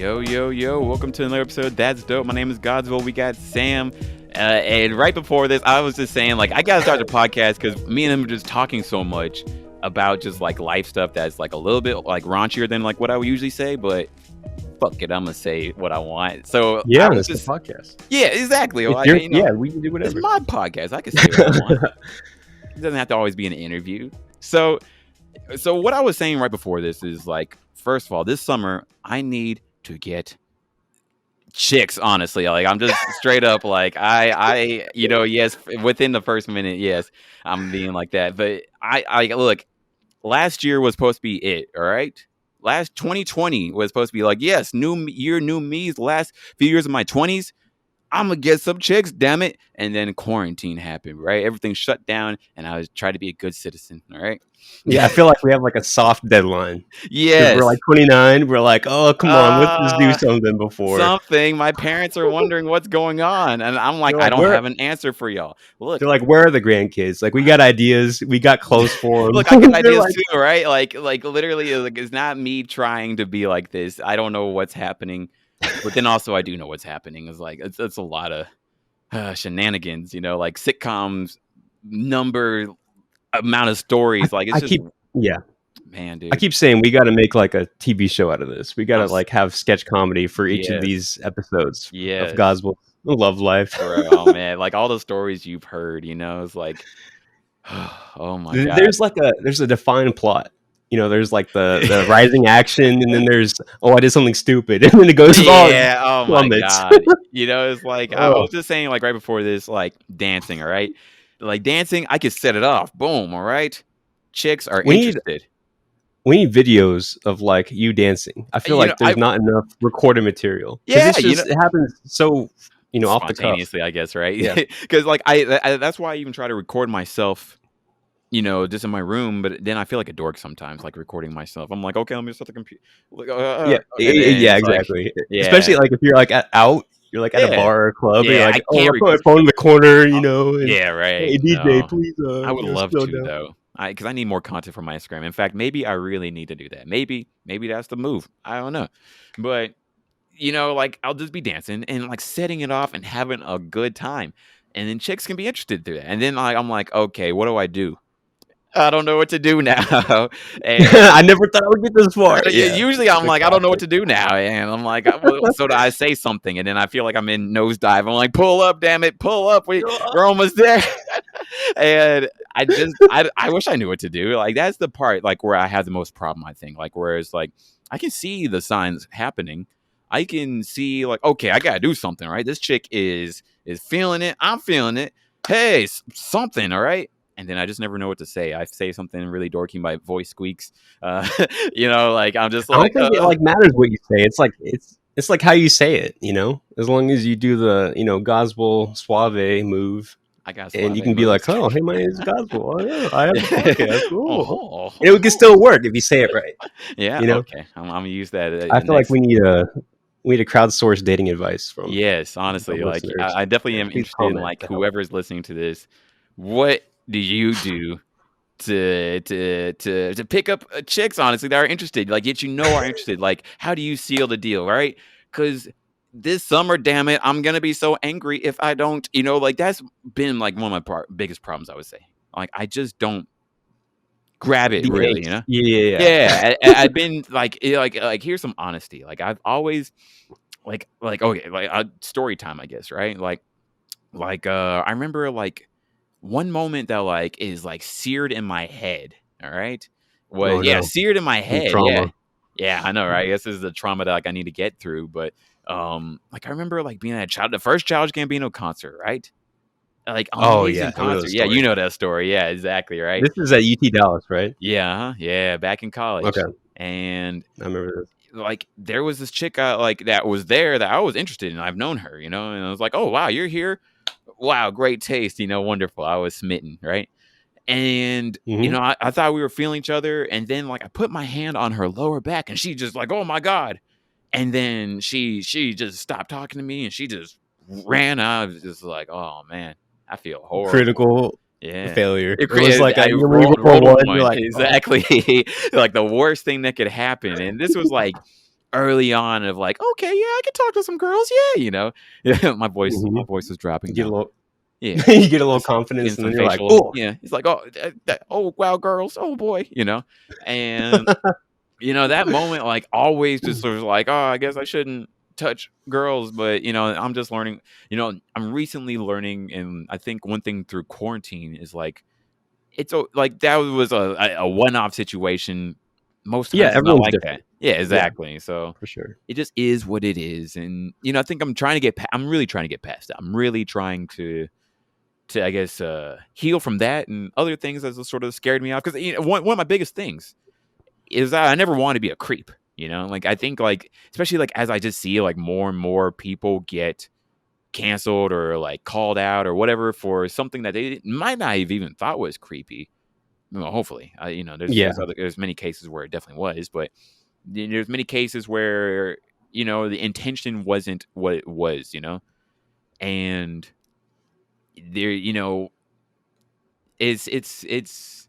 Yo, yo, yo, welcome to another episode. That's dope. My name is Godswill. We got Sam. And right before this, I was just saying, like, I got to start the podcast because me and him are just talking so much about just like life stuff that's like a little bit like raunchier than like what I would usually say. But fuck it, I'm going to say what I want. So, yeah, it's just a podcast. Yeah, exactly. Like, yeah, we can do whatever. It's my podcast. I can say what I want. It doesn't have to always be an interview. So what I was saying right before this is like, first of all, this summer, I need to get chicks, honestly. Like, I'm just straight up like I yes, within the first minute, yes, I'm being like that. But I look, last year was supposed to be it, all right? Last 2020 was supposed to be like, yes, new year, new me's. Last few years of my 20s, I'm gonna get some chicks, damn it. And then quarantine happened, right? Everything shut down, and I was trying to be a good citizen, all right? Yeah, I feel like we have like a soft deadline. Yes. We're like 29. We're like, oh, come on, let's just do something before. Something. My parents are wondering what's going on. And I'm like, I don't have an answer for y'all. Look. They're like, where are the grandkids? Like, we got ideas. We got clothes for them. Look, I got ideas too, right? Like literally, like, it's not me trying to be like this. I don't know what's happening. But then also I do know what's happening. It's like, it's a lot of shenanigans, like sitcoms, amount of stories. Like, it's man, dude. I keep saying we got to make like a TV show out of this. We got to like have sketch comedy for each of these episodes of Gospel Love Life. Oh man, like all the stories you've heard, it's like, oh my god. There's a defined plot. There's like the rising action, and then there's I did something stupid, and then it goes oh my god. It's like I was just saying, like right before this, like dancing, all right? Like dancing, I could set it off. Boom, all right? Chicks are interested. We need videos of like you dancing. I feel like there's not enough recorded material. Yeah, it happens so off the cuff. Spontaneously, I guess, right? Yeah. Because like I that's why I even try to record myself, just in my room. But then I feel like a dork sometimes, like recording myself. I'm like, okay, let me set the computer. Exactly. Like, especially like if you're like out. You're like at a bar or club. Yeah, and you're like, I can't put my phone in the corner, And, yeah, right. Hey, DJ, please. I would love to though, because I need more content for my Instagram. In fact, maybe I really need to do that. Maybe that's the move. I don't know, but like I'll just be dancing and like setting it off and having a good time, and then chicks can be interested through that. And then I'm like, okay, what do I do? I don't know what to do now. And I never thought I would get this far. Usually I'm like, I don't know what to do now. And I'm like, so do I say something? And then I feel like I'm in nosedive. I'm like, pull up, damn it. Pull up. We're almost there. And I wish I knew what to do. Like, that's the part like where I have the most problem, I think. Like, whereas like I can see the signs happening. I can see like, okay, I got to do something, right? This chick is feeling it. I'm feeling it. Hey, something. All right. And then I just never know what to say. I say something really dorky, my voice squeaks. Like I'm just like, I don't think it like matters what you say. It's like how you say it, As long as you do the gospel suave move, and you can be like, oh, hey, my name is Gospel. Oh yeah, I have a podcast. Cool. It can still work if you say it right. Yeah. Okay. I'm gonna use that. I feel like we need a crowdsource dating advice from. Yes, honestly, like I definitely am interested in like whoever's listening to this. What do you do to pick up chicks, honestly, that are interested, like are interested? Like, how do you seal the deal, right? Because this summer, damn it, I'm gonna be so angry if I don't, like that's been like one of my biggest problems, I would say. Like, I just don't grab it really, Yeah. I've been like here's some honesty. Like, I've always like okay, like story time, I guess, right? Like I remember like one moment that like is like seared in my head. All right. Seared in my head. Yeah, I know, right? I guess this is the trauma that like I need to get through. But like I remember like being at the first Childish Gambino concert, right? Like amazing concert. Yeah, you know that story. Yeah, exactly, right. This is at UT Dallas, right? Yeah, yeah, back in college. Okay. And I remember this. Like there was this chick like that was there that I was interested in. I've known her, and I was like, oh wow, you're here. Wow, great taste, wonderful. I was smitten, right? And I thought we were feeling each other, and then like I put my hand on her lower back, and she just like, oh my god, and then she just stopped talking to me, and she just ran out. I was just like, oh man, I feel horrible. Critical failure. It was like I rolled one. You're like, exactly, like the worst thing that could happen. And this was like early on of like, okay, yeah, I can talk to some girls, yeah, yeah, my voice is dropping. You get now. a little, yeah, you get a little confidence, and then you're like, oh, yeah. It's like, oh, wow, girls, oh boy, and that moment, like, always just sort of like, oh, I guess I shouldn't touch girls, but I'm just learning. I'm recently learning, and I think one thing through quarantine is like, it's like that was a one-off situation. Most yeah, times it's not everyone's like different. that. Yeah, exactly. So For sure. it just is what it is, and I think I'm trying to get. I'm really trying to get past that. I'm really trying to I guess heal from that and other things that sort of scared me off, because one of my biggest things is that I never want to be a creep. Like, I think, like, especially like as I just see like more and more people get canceled or like called out or whatever for something that they might not have even thought was creepy. Well, hopefully, there's many cases where it definitely was, but there's many cases where the intention wasn't what it was, and there, it's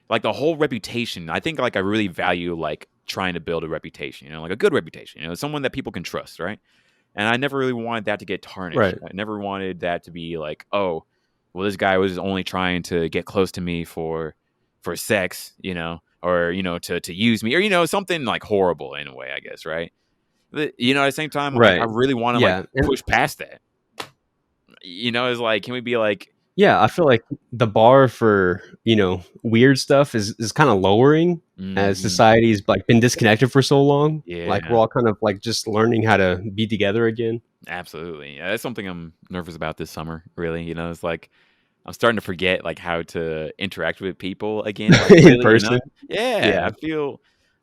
like the whole reputation. I think, like, I really value like trying to build a reputation, like a good reputation, someone that people can trust, right? And I never really wanted that to get tarnished. Right. I never wanted that to be like, oh, well, this guy was only trying to get close to me for sex, or to use me, or something like horrible in a way, I guess, right? But, at the same time, like, Right. I really want to Yeah. like push past that. It's like, can we be like, Yeah, I feel like the bar for, weird stuff is kind of lowering as society's like been disconnected for so long. Like, we're all kind of like just learning how to be together again. Absolutely. Yeah, that's something I'm nervous about this summer, really. It's like I'm starting to forget like how to interact with people again, like, In really, person. Yeah.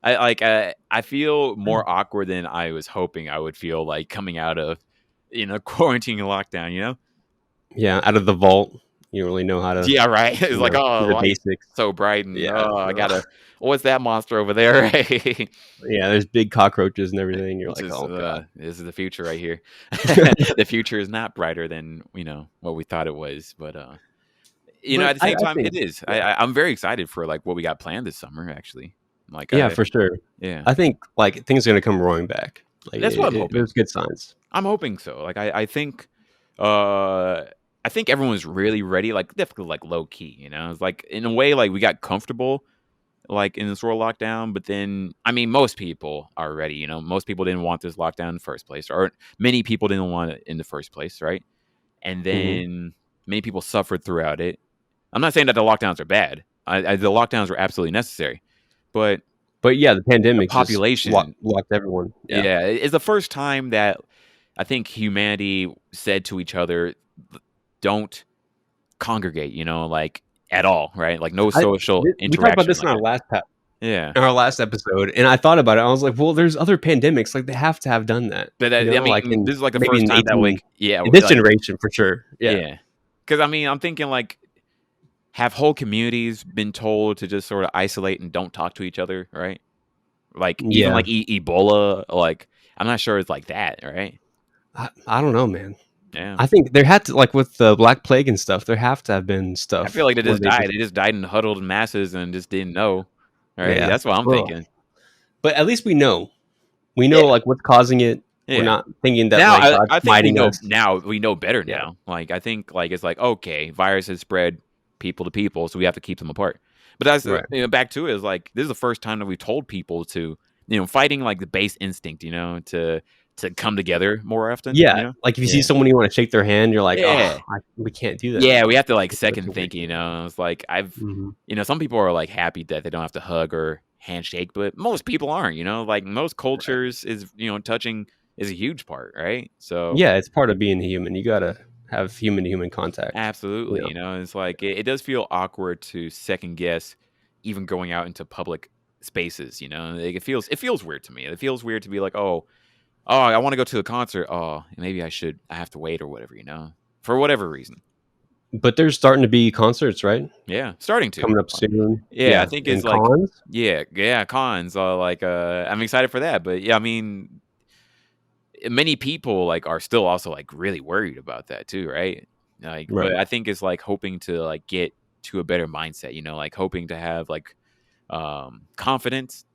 I feel more awkward than I was hoping I would feel, like, coming out of quarantine and lockdown, Yeah, out of the vault. You don't really know how to. Yeah, right. It's like, oh, the lights basics. so bright, and Yeah. I gotta. What's that monster over there? Yeah, there's big cockroaches and everything. You're This like, is, oh god. this is the future right here. The future is not brighter than what we thought it was, but at the same time, think, it is. I'm very excited for like what we got planned this summer. Actually, like, yeah, for sure. Yeah, I think like things are gonna come roaring back. Like, that's what I'm hoping. There's good signs. I'm hoping so. Like, I think everyone's really ready. Like, definitely, like, low key. It's like, in a way, like, we got comfortable, like, in this world lockdown, but then, I mean, most people are ready. Most people didn't want this lockdown in the first place, or many people didn't want it in the first place, right? And then many people suffered throughout it. I'm not saying that the lockdowns are bad. The lockdowns were absolutely necessary, but yeah, the pandemic population locked everyone. Yeah, it's the first time that I think humanity said to each other, "Don't congregate," like, at all, right? Like, no social interaction. We talked about this like in our last episode, and I thought about it. I was like, well, there's other pandemics. Like, they have to have done that. But I mean, like this is like the first time that, like, in this generation for sure. Yeah. Because, I mean, I'm thinking, like, have whole communities been told to just sort of isolate and don't talk to each other, right? Like, even like Ebola, like, I'm not sure it's like that, right? I don't know, man. Yeah, I think there had to, like, with the Black Plague and stuff, there have to have been stuff. I feel like they just died. They just died in huddled masses and just didn't know. Right? Yeah. That's what I'm thinking. But at least we know. We know, like, what's causing it. Yeah. We're not thinking that now, like, I think we know us. Now. We know better now. Like, I think, like, it's like, okay, viruses spread people to people, so we have to keep them apart. But that's back to it, is like, this is the first time that we told people to, fighting like the base instinct, to come together more often. Yeah, like if you see someone you want to shake their hand, you're like, we can't do that. Yeah, we have to like second think. It's like I've, some people are like happy that they don't have to hug or handshake, but most people aren't. Like, most cultures is touching is a huge part, right? So yeah, it's part of being human. You gotta have human to human contact. Absolutely. It's like it does feel awkward to second guess even going out into public spaces. Like, it feels weird to me. It feels weird to be like, oh, I want to go to a concert. Oh, maybe I have to wait or whatever, for whatever reason. But there's starting to be concerts, right? Yeah, starting to coming up soon. Yeah, I think it's like cons. Yeah, cons. Like, I'm excited for that. But yeah, I mean, many people like are still also like really worried about that too, right? Like, but I think it's like hoping to like get to a better mindset, like hoping to have like confidence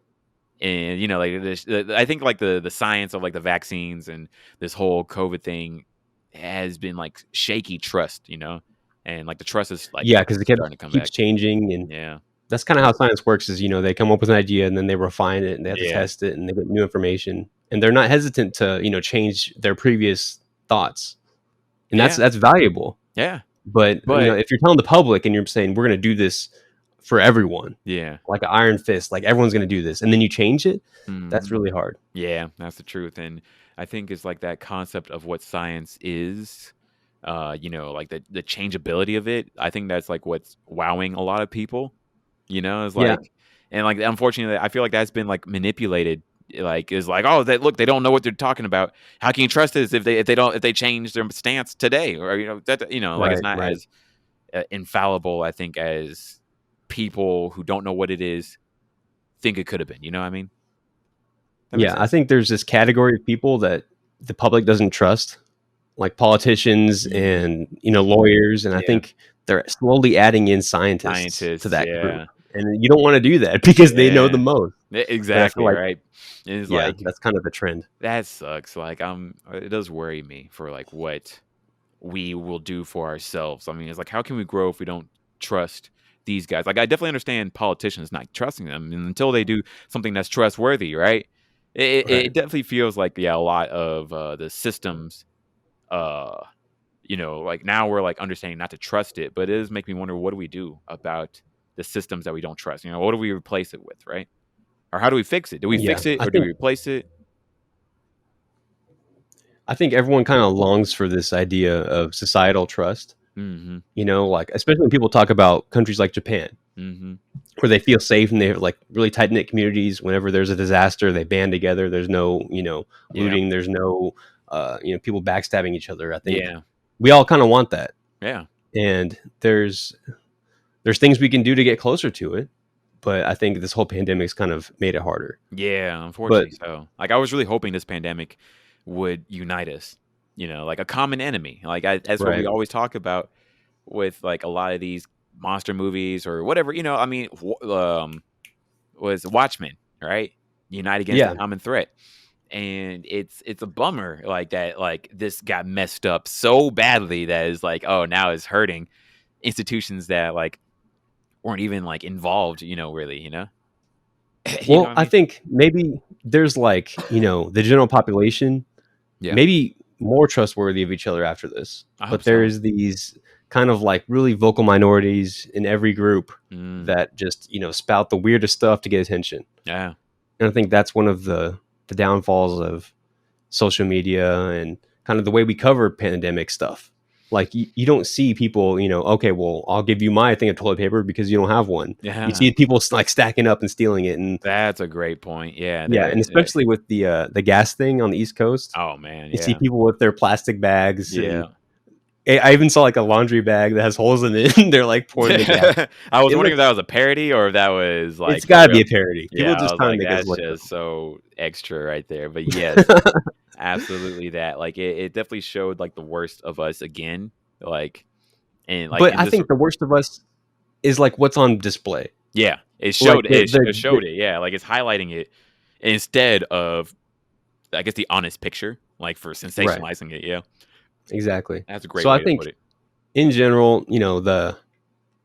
And like I think like the science of like the vaccines and this whole COVID thing has been like shaky trust, and like the trust is like Yeah, because it starting to come keeps back. changing, and Yeah, that's kind of how science works. Is they come up with an idea and then they refine it and they have to yeah, test it and they get new information, and they're not hesitant to change their previous thoughts, and yeah, that's valuable. yeah. But But if you're telling the public and you're saying we're going to do this for everyone, yeah, like an iron fist, like everyone's going to do this, and then you change it, that's mhm. really hard. Yeah, that's the truth. And I think it's like that concept of what science is, like the changeability of it. I think that's like what's wowing a lot of people, is Yeah, like, and like, unfortunately, I feel like that's been like manipulated. Like, is like, oh, look, they don't know what they're talking about. How can you trust this if they change their stance today, or like it's right, not right. as infallible, I think, as people who don't know what it is think it could have been. You know what I mean? That makes Yeah, I sense. think there's this category of people that the public doesn't trust, like politicians Mhm. and lawyers, and I Yeah. think they're slowly adding in scientists to Scientists, that group, yeah. and you don't want to do that because they know the Yeah. most. But I feel Exactly, like, right? And it's yeah, like, that's kind of the trend. that sucks, like, it does worry me for, like, what we will do for ourselves. I mean, it's like, how can we grow if we don't trust these guys? Like, I definitely understand politicians not trusting them, and until they do something that's trustworthy, right? It Right. definitely feels like, yeah, a lot of, the systems, uh, like, now we're, like, understanding not to trust it, but it does make me wonder, what do we do about the systems that we don't trust? What do we replace it with, right? Or how do we fix it? Do we Yeah, fix it or do we replace it? I think everyone kind of longs for this idea of societal trust. Mhm. Like especially when people talk about countries like Japan, Mhm. where they feel safe and they have like really tight knit communities. Whenever there's a disaster, they band together. There's no, Yeah. looting. There's no, people backstabbing each other. I think Yeah. we all kind of want that, Yeah. and there's things we can do to get closer to it. But I think this whole pandemic's kind of made it harder. Yeah, But unfortunately so. Like, I was really hoping this pandemic would unite us, like a common enemy. Like, that's what we right, always talk about with, like, a lot of these monster movies or whatever, I mean, was Watchmen, right? Unite against a yeah, common threat. And it's a bummer like that, like this got messed up so badly that is like, oh, now it's hurting institutions that like weren't even like involved, really, you know well, what I I mean? think maybe there's like the general population Yeah, maybe more trustworthy of each other after this. I hope But so. there's these kind of like really vocal minorities in every group Mm, that just, spout the weirdest stuff to get attention. yeah, And I think that's one of the downfalls of social media and kind of the way we cover pandemic stuff. Like you don't see people, okay, well, I'll give you my thing of toilet paper because you don't have one. You yeah, see people like stacking up and stealing it, and that's a great point. Yeah, yeah, and especially with the gas thing on the East Coast, oh man, you see yeah, people with their plastic bags, and yeah. I even saw like a laundry bag that has holes in it, and they're like pouring the gas. I was It wondering looks, if that was a parody or if that was like it's for got to be real. a parody. People Yeah, I just was trying to like, make us that's look just dumb. so extra right there. But yes, absolutely that. Like it definitely showed like the worst of us again. Like and like But in I this think the worst of us is like what's on display. yeah, it Like showed it showed it. Yeah, like it's highlighting it instead of I guess the honest picture, like for right, sensationalizing it. Yeah. exactly. That's a great So I way to put think it. in general,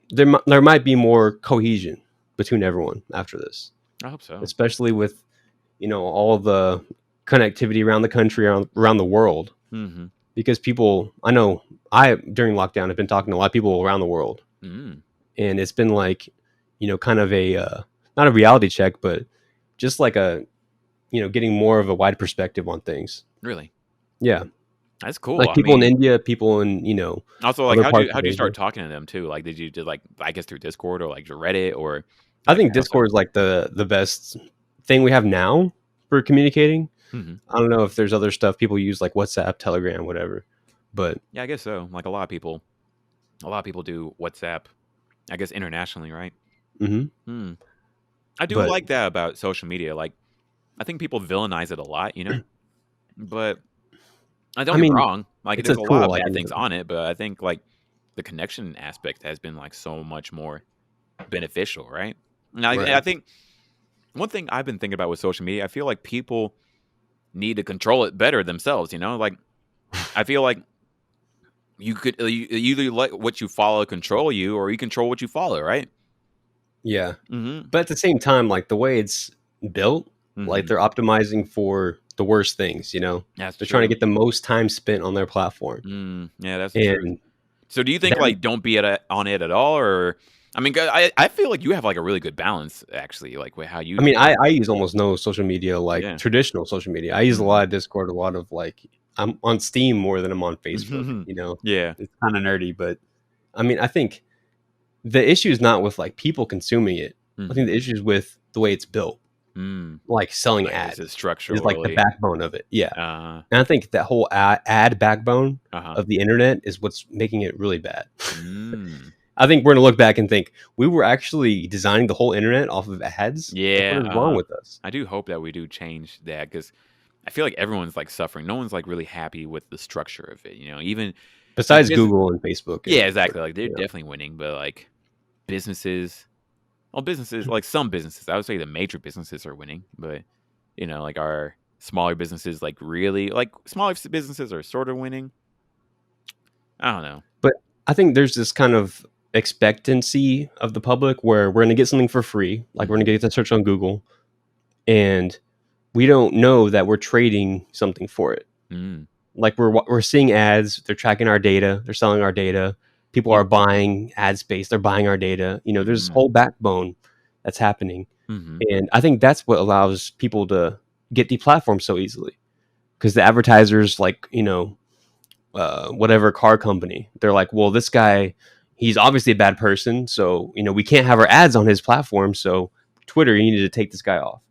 there might be more cohesion between everyone after this, I hope so. especially with all the connectivity around the country, around the world. Mm-hmm. Because people, I know, I during lockdown have been talking to a lot of people around the world, Mm, and it's been like, kind of a not a reality check, but just like a getting more of a wide perspective on things. really? Yeah, That's cool. like I people in mean, India, people in also like other parts how'd of you Asia. start talking to them too? Like did you just like I guess through Discord or like Reddit or I like think how so? Discord is like the best thing we have now for communicating. Mm-hmm. I don't know if there's other stuff people use like WhatsApp, Telegram, whatever, but Yeah, I guess so. Like a lot of people do WhatsApp. I guess internationally, right? mhm. Hmm. I do But like that about social media. Like I think people villainize it a lot, but don't I get me mean, wrong. Like it's there's a a lot tool, of like bad things anything. on it, but I think like the connection aspect has been like so much more beneficial, right? And I Right. think one thing I've been thinking about with social media, I feel like people need to control it better themselves. Like I feel like you either let what you follow control you, or you control what you follow, right? Yeah. But at the same time, like the way it's built, like they're optimizing for the worst things, they're trying to get the most time spent on their platform. Yeah, that's true. So do you think like don't be on it at all, or I mean, I feel like you have like a really good balance actually, like with how you. I mean, I use almost no social media, like traditional social media. I use a lot of Discord, a lot of like I'm on Steam more than I'm on Facebook. Yeah, it's kind of nerdy, but I mean, I think the issue is not with like people consuming it. I think the issue is with the way it's built. Like selling ads is structure is like the backbone of it. Yeah, and I think that whole ad backbone of the internet is what's making it really bad. I think we're gonna look back and think we were actually designing the whole internet off of ads. Yeah, what is wrong with us? I do hope that we do change that, because I feel like everyone's like suffering. No one's like really happy with the structure of it. Even besides Google and Facebook. Yeah, exactly. Like they're definitely winning, but like businesses, like some businesses, I would say the major businesses are winning, but like our smaller businesses, like really, like smaller businesses are sort of winning. I don't know, but I think there's this kind of expectancy of the public where we're going to get something for free, like we're going to get to search on Google, and we don't know that we're trading something for it. Like we're seeing ads, they're tracking our data, they're selling our data, people are buying ad space, they're buying our data. There's this whole backbone that's happening, and I think that's what allows people to get deplatformed so easily, because the advertisers, like whatever car company, they're like, well, this guy, he's obviously a bad person, so we can't have our ads on his platform, so Twitter, you need to take this guy off.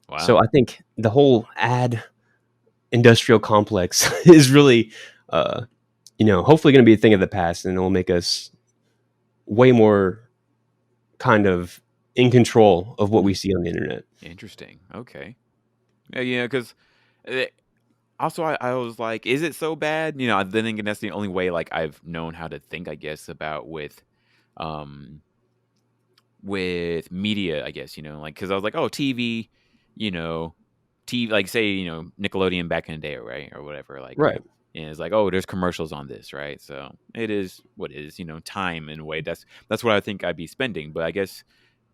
Wow. So I think the whole ad industrial complex is really hopefully going to be a thing of the past, and it will make us way more kind of in control of what we see on the internet. Interesting. Okay. Yeah, because also I was like, is it so bad? I think that's the only way like I've known how to think, I guess, about with media, I guess, like, because I was like, oh, TV, TV, like say, Nickelodeon back in the day, right, or whatever, like, right. And it's like, oh, there's commercials on this, right? So it is what it is, time in a way. That's what I think I'd be spending. But I guess,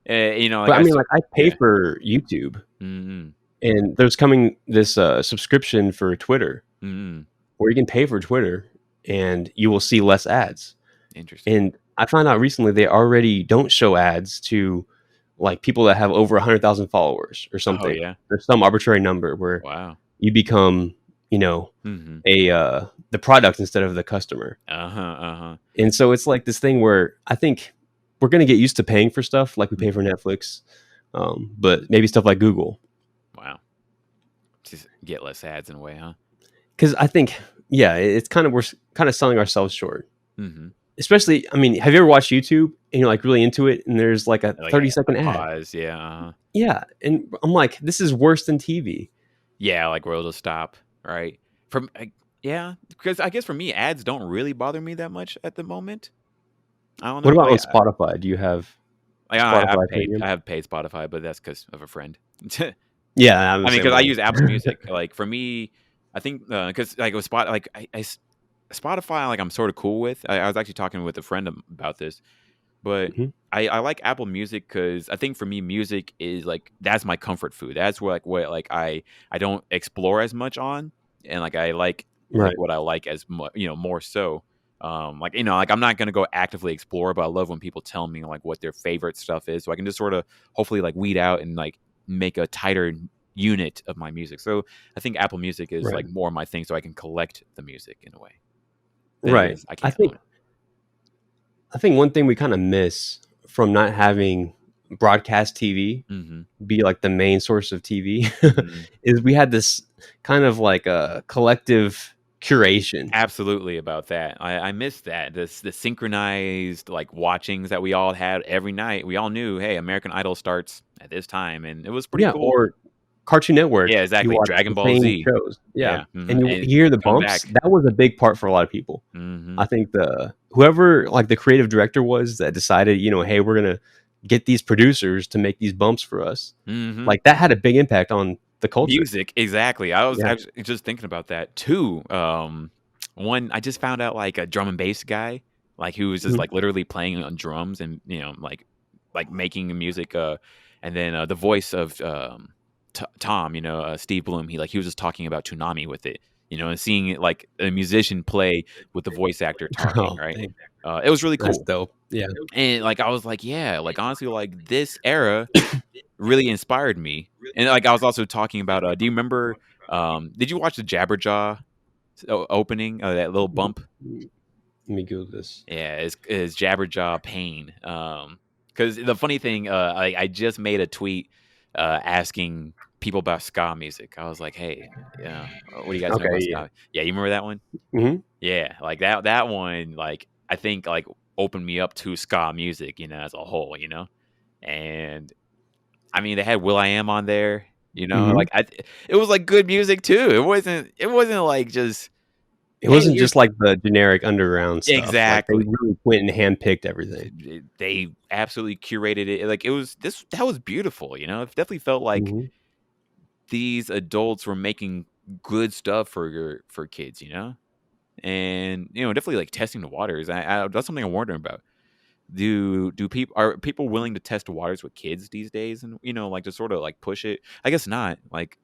like, but I mean, like I pay for YouTube, and there's coming this subscription for Twitter, where you can pay for Twitter, and you will see less ads. Interesting. And I found out recently they already don't show ads to like people that have over 100,000 followers or something. Oh, yeah. There's some arbitrary number where you become the product instead of the customer. And so it's like this thing where I think we're going to get used to paying for stuff like we pay for Netflix, but maybe stuff like Google. Wow. Just get less ads in a way, huh? Because I think, it's kind of, we're kind of selling ourselves short. Especially, I mean, have you ever watched YouTube and you're like really into it and there's like a 30-second ad? Pause, yeah. Yeah. And I'm like, this is worse than TV. Yeah, like where it'll stop. Right. Because I guess for me, ads don't really bother me that much at the moment. I don't know. What about on Spotify? Do you have Spotify? I have paid Spotify, but that's because of a friend. Yeah, I mean, because I use Apple Music. Like for me, I think because like with Spotify, like I'm sort of cool with. I was actually talking with a friend about this, but I like Apple Music because I think for me, music is like that's my comfort food. That's where what I don't explore as much on, and like I like what I like as more so. Like I'm not gonna go actively explore, but I love when people tell me like what their favorite stuff is, so I can just sort of hopefully like weed out and like make a tighter unit of my music. So I think Apple Music is like more my thing, so I can collect the music in a way. Right. I think one thing we kind of miss from not having broadcast TV be like the main source of TV is we had this kind of like a collective curation. Absolutely about that. I miss that. The synchronized like watchings that we all had every night. We all knew, hey, American Idol starts at this time, and it was pretty cool. Or Cartoon Network. Yeah, exactly. Dragon Ball Z shows. Yeah. And you hear the bumps. That was a big part for a lot of people. I think whoever like the creative director was that decided, hey, we're gonna get these producers to make these bumps for us. Mm-hmm. Like that had a big impact on the culture. Music, exactly. I was actually just thinking about that too. One, I just found out like a drum and bass guy, like who was just like literally playing on drums and like making music. And then the voice of Tom, Steve Bloom, he was just talking about Toonami with it, and seeing it like a musician play with the voice actor talking, right? It was really cool. That's dope. Yeah. And like I was like, yeah, like honestly, like this era really inspired me. And like I was also talking about do you remember did you watch the Jabberjaw opening, that little bump? Let me Google this. Yeah, it's Jabberjaw Pain. Because the funny thing, I just made a tweet asking people about ska music. I was like, hey, what do you guys know about ska? Yeah, you remember that one? Mm-hmm. Yeah, like that one, like I think like opened me up to ska music, as a whole, and I mean they had Will.i.am on there, like it was like good music too. It wasn't like just. It wasn't just like the generic underground stuff. Exactly. Like, they really went and handpicked everything. They absolutely curated it. Like it was that was beautiful. It definitely felt like these adults were making good stuff for kids. And definitely like testing the waters. That's something I'm wondering about. Are people willing to test waters with kids these days, and like to sort of like push it? I guess not. Like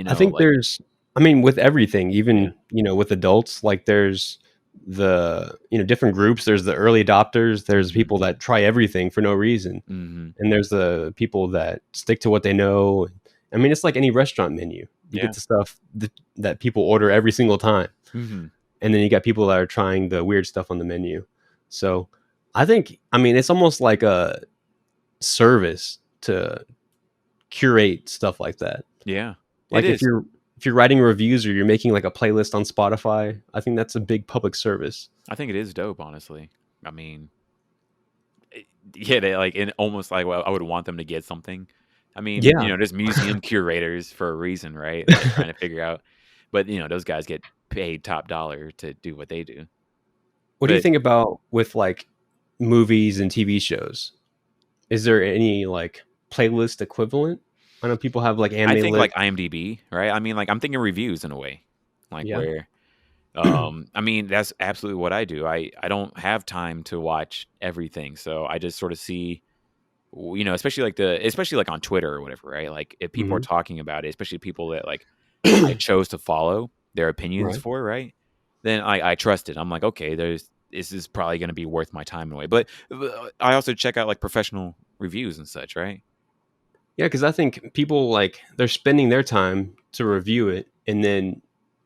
I think there's. I mean, with everything, even with adults, like there's the different groups. There's the early adopters. There's people that try everything for no reason, and there's the people that stick to what they know. I mean, it's like any restaurant menu. You get the stuff that people order every single time, and then you got people that are trying the weird stuff on the menu. So I think, I mean, it's almost like a service to curate stuff like that. Yeah, like if you're writing reviews or you're making like a playlist on Spotify, I think that's a big public service. I think it is dope, honestly. I mean, they like, and almost like, well, I would want them to get something. I mean, there's museum curators for a reason, right? Like trying to figure out, but those guys get paid top dollar to do what they do. What do you think about with like movies and TV shows? Is there any like playlist equivalent? I know people have like anime. I think like IMDb, right? I mean, like I'm thinking reviews in a way, like where, I mean, that's absolutely what I do. I don't have time to watch everything, so I just sort of see, especially like on Twitter or whatever, right? Like if people are talking about it, especially people that like I chose to follow their opinions for, right? Then I trust it. I'm like, okay, this is probably going to be worth my time in a way. But I also check out like professional reviews and such, right? Yeah, because I think people like they're spending their time to review it, and then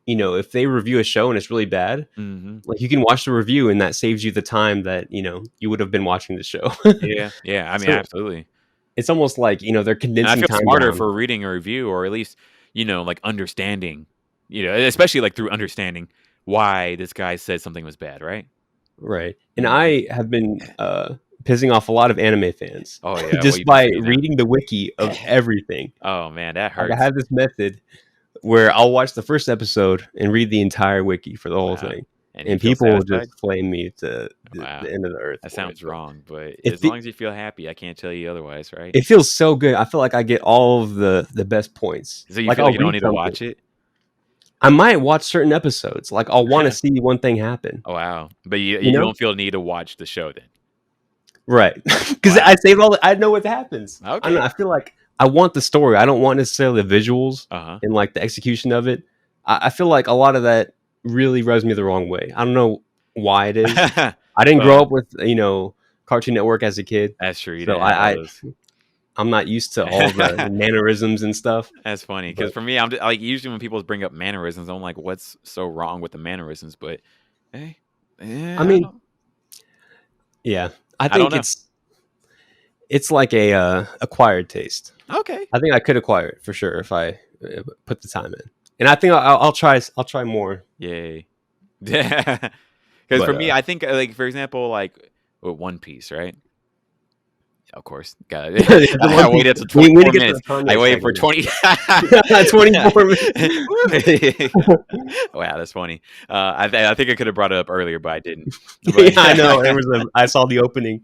if they review a show and it's really bad, like you can watch the review and that saves you the time that you would have been watching the show. yeah. I mean, absolutely. It's almost like they're condensing. And I feel time smarter down. for reading a review, or at least like understanding, especially like through understanding why this guy said something was bad, right? Right, and I have been pissing off a lot of anime fans. Oh yeah, just by reading the wiki of everything. Oh man, that hurts. I have this method where I'll watch the first episode and read the entire wiki for the whole thing, and people will just flame me to the end of the earth. That sounds wrong, but as long as you feel happy, I can't tell you otherwise, right? It feels so good. I feel like I get all of the best points. So you feel like you don't need to watch it? I might watch certain episodes. Like I'll want to see one thing happen. Oh wow! But you don't feel the need to watch the show then, right? Because I save I know what happens. Okay. I feel like I want the story. I don't want necessarily the visuals and like the execution of it. I feel like a lot of that really rubs me the wrong way. I don't know why it is. I didn't grow up with Cartoon Network as a kid. That's true. So I'm not used to all the mannerisms and stuff. That's funny because for me, I'm just, like usually when people bring up mannerisms, I'm like, what's so wrong with the mannerisms? But hey, I mean, I think it's like a acquired taste. Okay, I think I could acquire it for sure if I put the time in, and I think I'll try more. Yay! Because for me, I think like for example, like One Piece, right? Of course, got it. I waited till 24 minutes. I waited for 24 minutes. Wow, that's funny. I think I could have brought it up earlier, but I didn't. Yeah, I know. I saw the opening.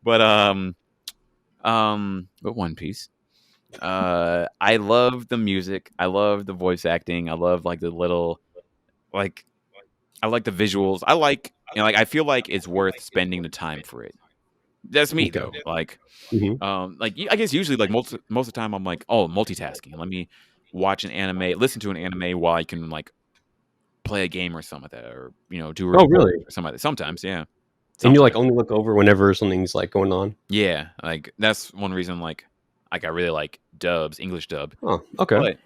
But One Piece. I love the music. I love the voice acting. I love like the little, like, I like the visuals. I like, like, I feel like it's worth spending the time for it. That's me though. Like, like I guess usually like most of the time I'm like, oh, multitasking. Let me watch an anime, listen to an anime while I can like play a game or something like that, or do a really or something like that. Sometimes, yeah. And you like only look over whenever something's like going on. Yeah, like that's one reason. Like I really like dubs, English dub. Oh, okay. But,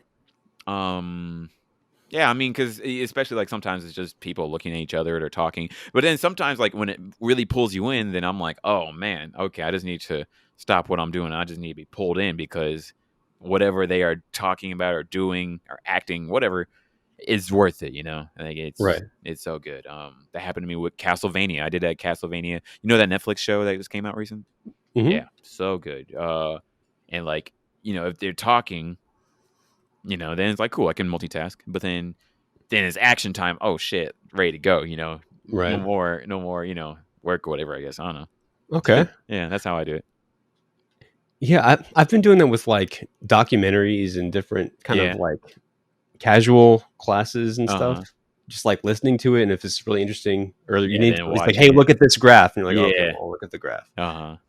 yeah, I mean, because especially like sometimes it's just people looking at each other or talking. But then sometimes like when it really pulls you in, then I'm like, oh man, okay, I just need to stop what I'm doing. I just need to be pulled in because whatever they are talking about or doing or acting, whatever, is worth it. Like it's so good. That happened to me with Castlevania. I did that Castlevania. That Netflix show that just came out recently? Mm-hmm. Yeah, so good. And like if they're talking. Then it's like, cool, I can multitask. But then it's action time. Oh shit, ready to go. Right. No more. Work or whatever. I guess I don't know. Okay. Yeah, that's how I do it. Yeah, I've been doing that with like documentaries and different kind of like casual classes and stuff. Just like listening to it, and if it's really interesting, or you need to, it's like, hey, look at this graph, and you're like, okay, I'll look at the graph.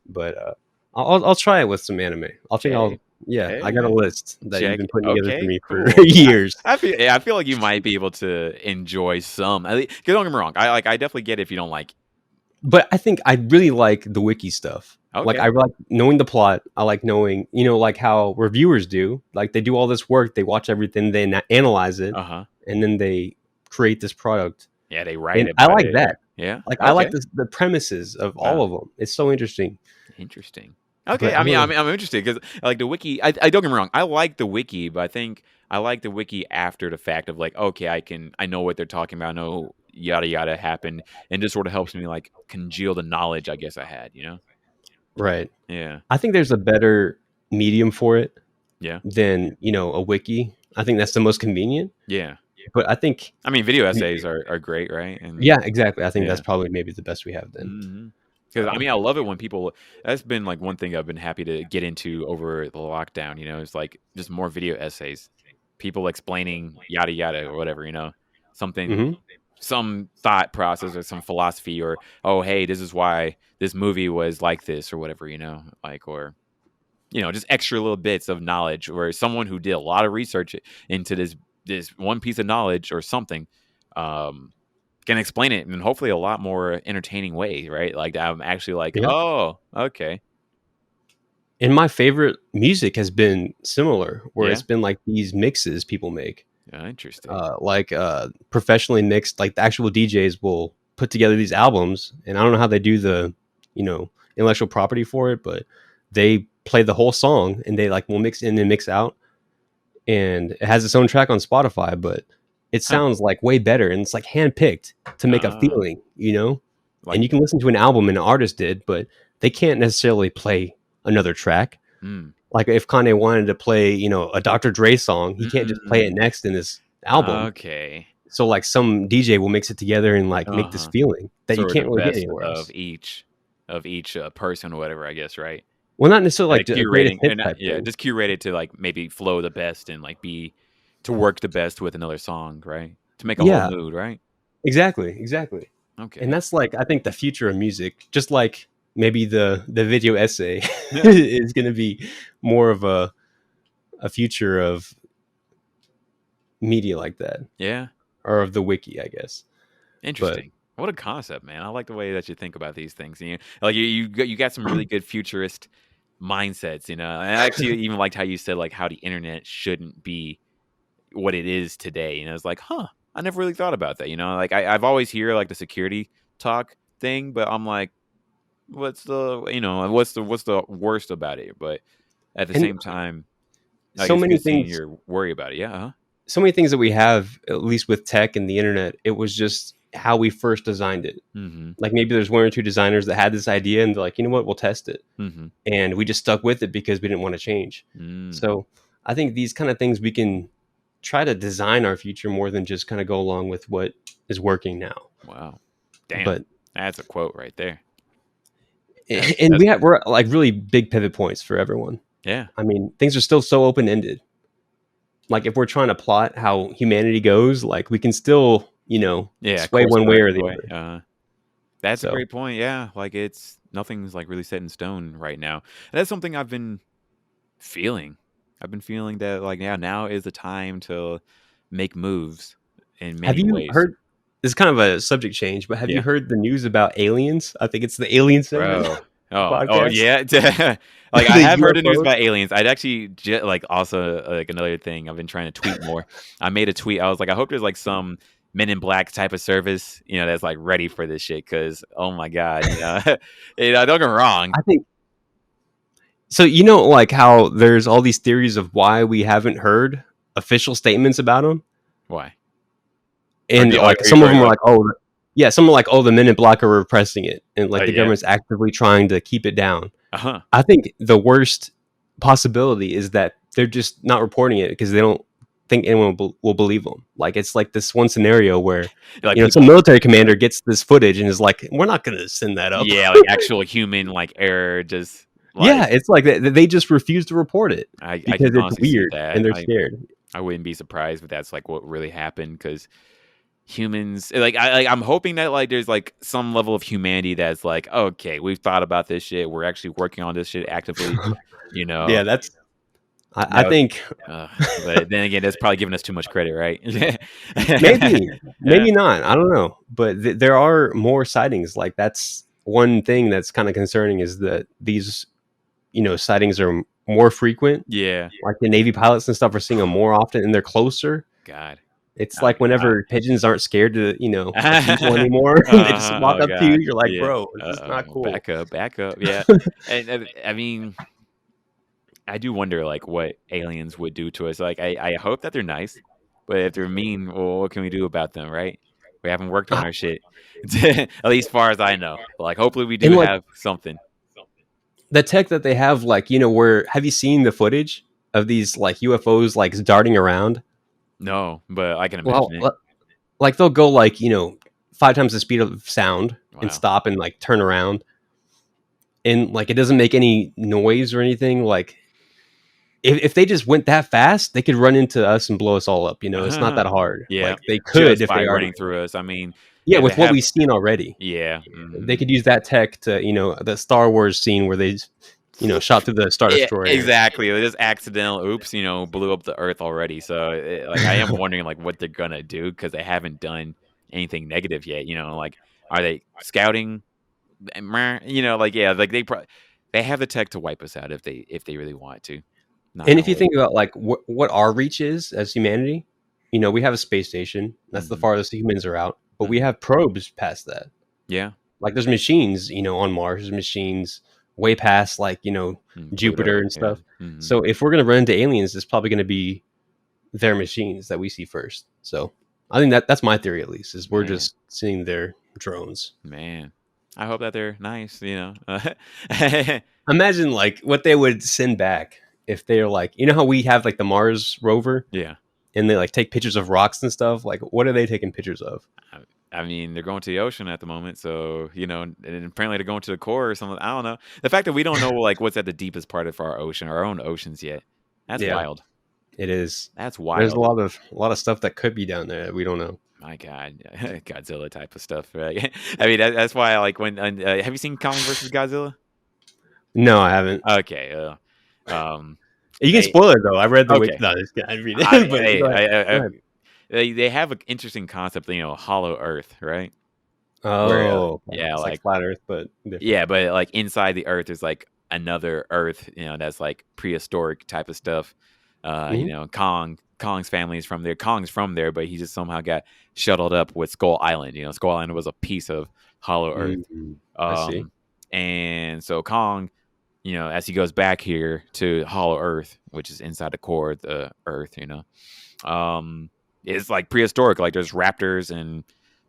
But I'll try it with some anime. I got a list that you've been putting together for me for years. I feel like you might be able to enjoy some. Don't get me wrong. I definitely get it if you don't like. But I think I really like the wiki stuff. Okay. Like I like knowing the plot. I like knowing, like how reviewers do. Like they do all this work. They watch everything. They analyze it, and then they create this product. Yeah, they write it. I like that. Yeah, like I like the premises of all of them. It's so interesting. Okay, I mean, I'm interested because like the wiki. I don't get me wrong. I like the wiki, but I think I like the wiki after the fact of like, okay, I know what they're talking about. I know yada yada happened, and just sort of helps me like congeal the knowledge I guess I had. Right. Yeah. I think there's a better medium for it. Yeah. Than a wiki. I think that's the most convenient. Yeah. But I think video essays are great, right? And yeah, exactly. I think that's probably maybe the best we have then. Because I love it when people. That's been like one thing I've been happy to get into over the lockdown. It's like just more video essays, people explaining yada yada or whatever. Something, some thought process or some philosophy, or oh hey, this is why this movie was like this or whatever. Like or just extra little bits of knowledge, or someone who did a lot of research into this one piece of knowledge or something. Can explain it in hopefully a lot more entertaining way, right? Like I'm actually like, oh, okay. And my favorite music has been similar, where it's been like these mixes people make. Interesting. Like professionally mixed, like the actual DJs will put together these albums, and I don't know how they do the, intellectual property for it, but they play the whole song and they like will mix in and mix out, and it has its own track on Spotify, but it sounds like way better, and it's like handpicked to make a feeling, like, and you can listen to an album and an artist did, but they can't necessarily play another track. Like if Kanye wanted to play, a Dr. Dre song, he can't just play it next in his album. Okay. So like some DJ will mix it together and like make this feeling that you can't really get anywhere else. Of each person or whatever, I guess, right? Well, not necessarily like curating, just curated to like maybe flow the best and like to work the best with another song, right? To make a whole mood, right? Exactly. Okay. And that's like I think the future of music, just like maybe the video essay is going to be more of a future of media like that. Yeah. Or of the wiki, I guess. Interesting. What a concept, man. I like the way that you think about these things. Like you got some really good futurist mindsets, I actually even liked how you said like how the internet shouldn't be what it is today. It's like, I never really thought about that. Like I've always hear like the security talk thing, but I'm like, what's the worst about it? But at the same time, like, so many things you're worried about it. Yeah. So many things that we have, at least with tech and the internet, it was just how we first designed it. Mm-hmm. Like maybe there's one or two designers that had this idea and they're like, you know what, we'll test it. Mm-hmm. And we just stuck with it because we didn't want to change. So I think these kind of things we can try to design our future more than just kind of go along with what is working now. Wow. Damn. But that's a quote right there. And we're like really big pivot points for everyone. Yeah. I mean, things are still so open-ended. Like if we're trying to plot how humanity goes, like we can still, sway one way or the other. That's a great point. Yeah. Like nothing's like really set in stone right now. And that's something I've been feeling. I've been feeling that like, yeah, now is the time to make moves in many ways. Have you heard, this is kind of a subject change, but have you heard the news about aliens? I think it's the Alien segment. Oh yeah. Like I have heard the news about aliens. I'd actually like also like another thing. I've been trying to tweet more. I made a tweet. I was like, I hope there's like some Men in Black type of service, that's like ready for this shit. Because oh my god, don't get me wrong. I think so. Like how there's all these theories of why we haven't heard official statements about them. Why? And like some of them are like, oh, yeah, some are like, oh, the Men in Black are repressing it, and like the government's actively trying to keep it down. I think the worst possibility is that they're just not reporting it because they don't think anyone will believe them. Like it's like this one scenario where like some military commander gets this footage and is like, we're not going to send that up. Yeah, like actual human like error just. Like, it's like they just refuse to report it because it's weird and they're scared. I wouldn't be surprised if that's like what really happened because humans I'm hoping that like there's like some level of humanity that's like, okay, we've thought about this shit, we're actually working on this shit actively. Yeah, that's I think but then again, that's probably giving us too much credit, right? maybe not, I don't know, but there are more sightings. Like that's one thing that's kind of concerning is that these sightings are more frequent. Like the Navy pilots and stuff are seeing them more often and they're closer. God, it's like whenever pigeons aren't scared to, people anymore, they just walk up to you. You're like, bro, this is not cool. Back up. Yeah. And I mean, I do wonder like what aliens would do to us. Like, I hope that they're nice, but if they're mean, well, what can we do about them, right? We haven't worked on our shit, at least as far as I know. Like, hopefully we do have something. The tech that they have, like, where have you seen the footage of these like UFOs like darting around? No, but I can imagine it. Like they'll go like 5 times the speed of sound and stop and like turn around, and like it doesn't make any noise or anything. Like if they just went that fast, they could run into us and blow us all up. It's not that hard. Yeah, like, they could just if they are running through us. I mean. Yeah, with what we've seen already. Yeah. They could use that tech to, the Star Wars scene where they, shot through the Star Destroyer. Exactly. It was accidental. Oops, blew up the Earth already. So, I am wondering, like, what they're going to do because they haven't done anything negative yet. Like, are they scouting? They have the tech to wipe us out if they really want to. And if you think about, like, what our reach is as humanity, we have a space station. That's the farthest humans are out. But we have probes past that. Yeah. Like there's machines, on Mars, there's machines way past like, Jupiter and stuff. Yeah. Mm-hmm. So if we're going to run into aliens, it's probably going to be their machines that we see first. So I think that's my theory, at least, is we're just seeing their drones. Man, I hope that they're nice, Imagine like what they would send back if they're like, how we have like the Mars rover? Yeah. And they like take pictures of rocks and stuff. Like, what are they taking pictures of? I mean, they're going to the ocean at the moment, so and apparently they're going to the core or something. I don't know. The fact that we don't know like what's at the deepest part of our own oceans yet. That's wild. It is. That's wild. There's a lot of stuff that could be down there that we don't know. My God, Godzilla type of stuff, right? I mean, that's why I like when. Have you seen Kong versus Godzilla? No, I haven't. Okay. You can spoil it though. I read the. Okay. No, I read it. They have an interesting concept, Hollow Earth, right? Oh, yeah, it's like flat Earth, but different. Yeah, but like inside the Earth is like another Earth, that's like prehistoric type of stuff. Kong's family is from there. Kong's from there, but he just somehow got shuttled up with Skull Island. Skull Island was a piece of Hollow Earth. I see. And so Kong, as he goes back here to Hollow Earth, which is inside the core of the Earth, it's like prehistoric. Like there's raptors and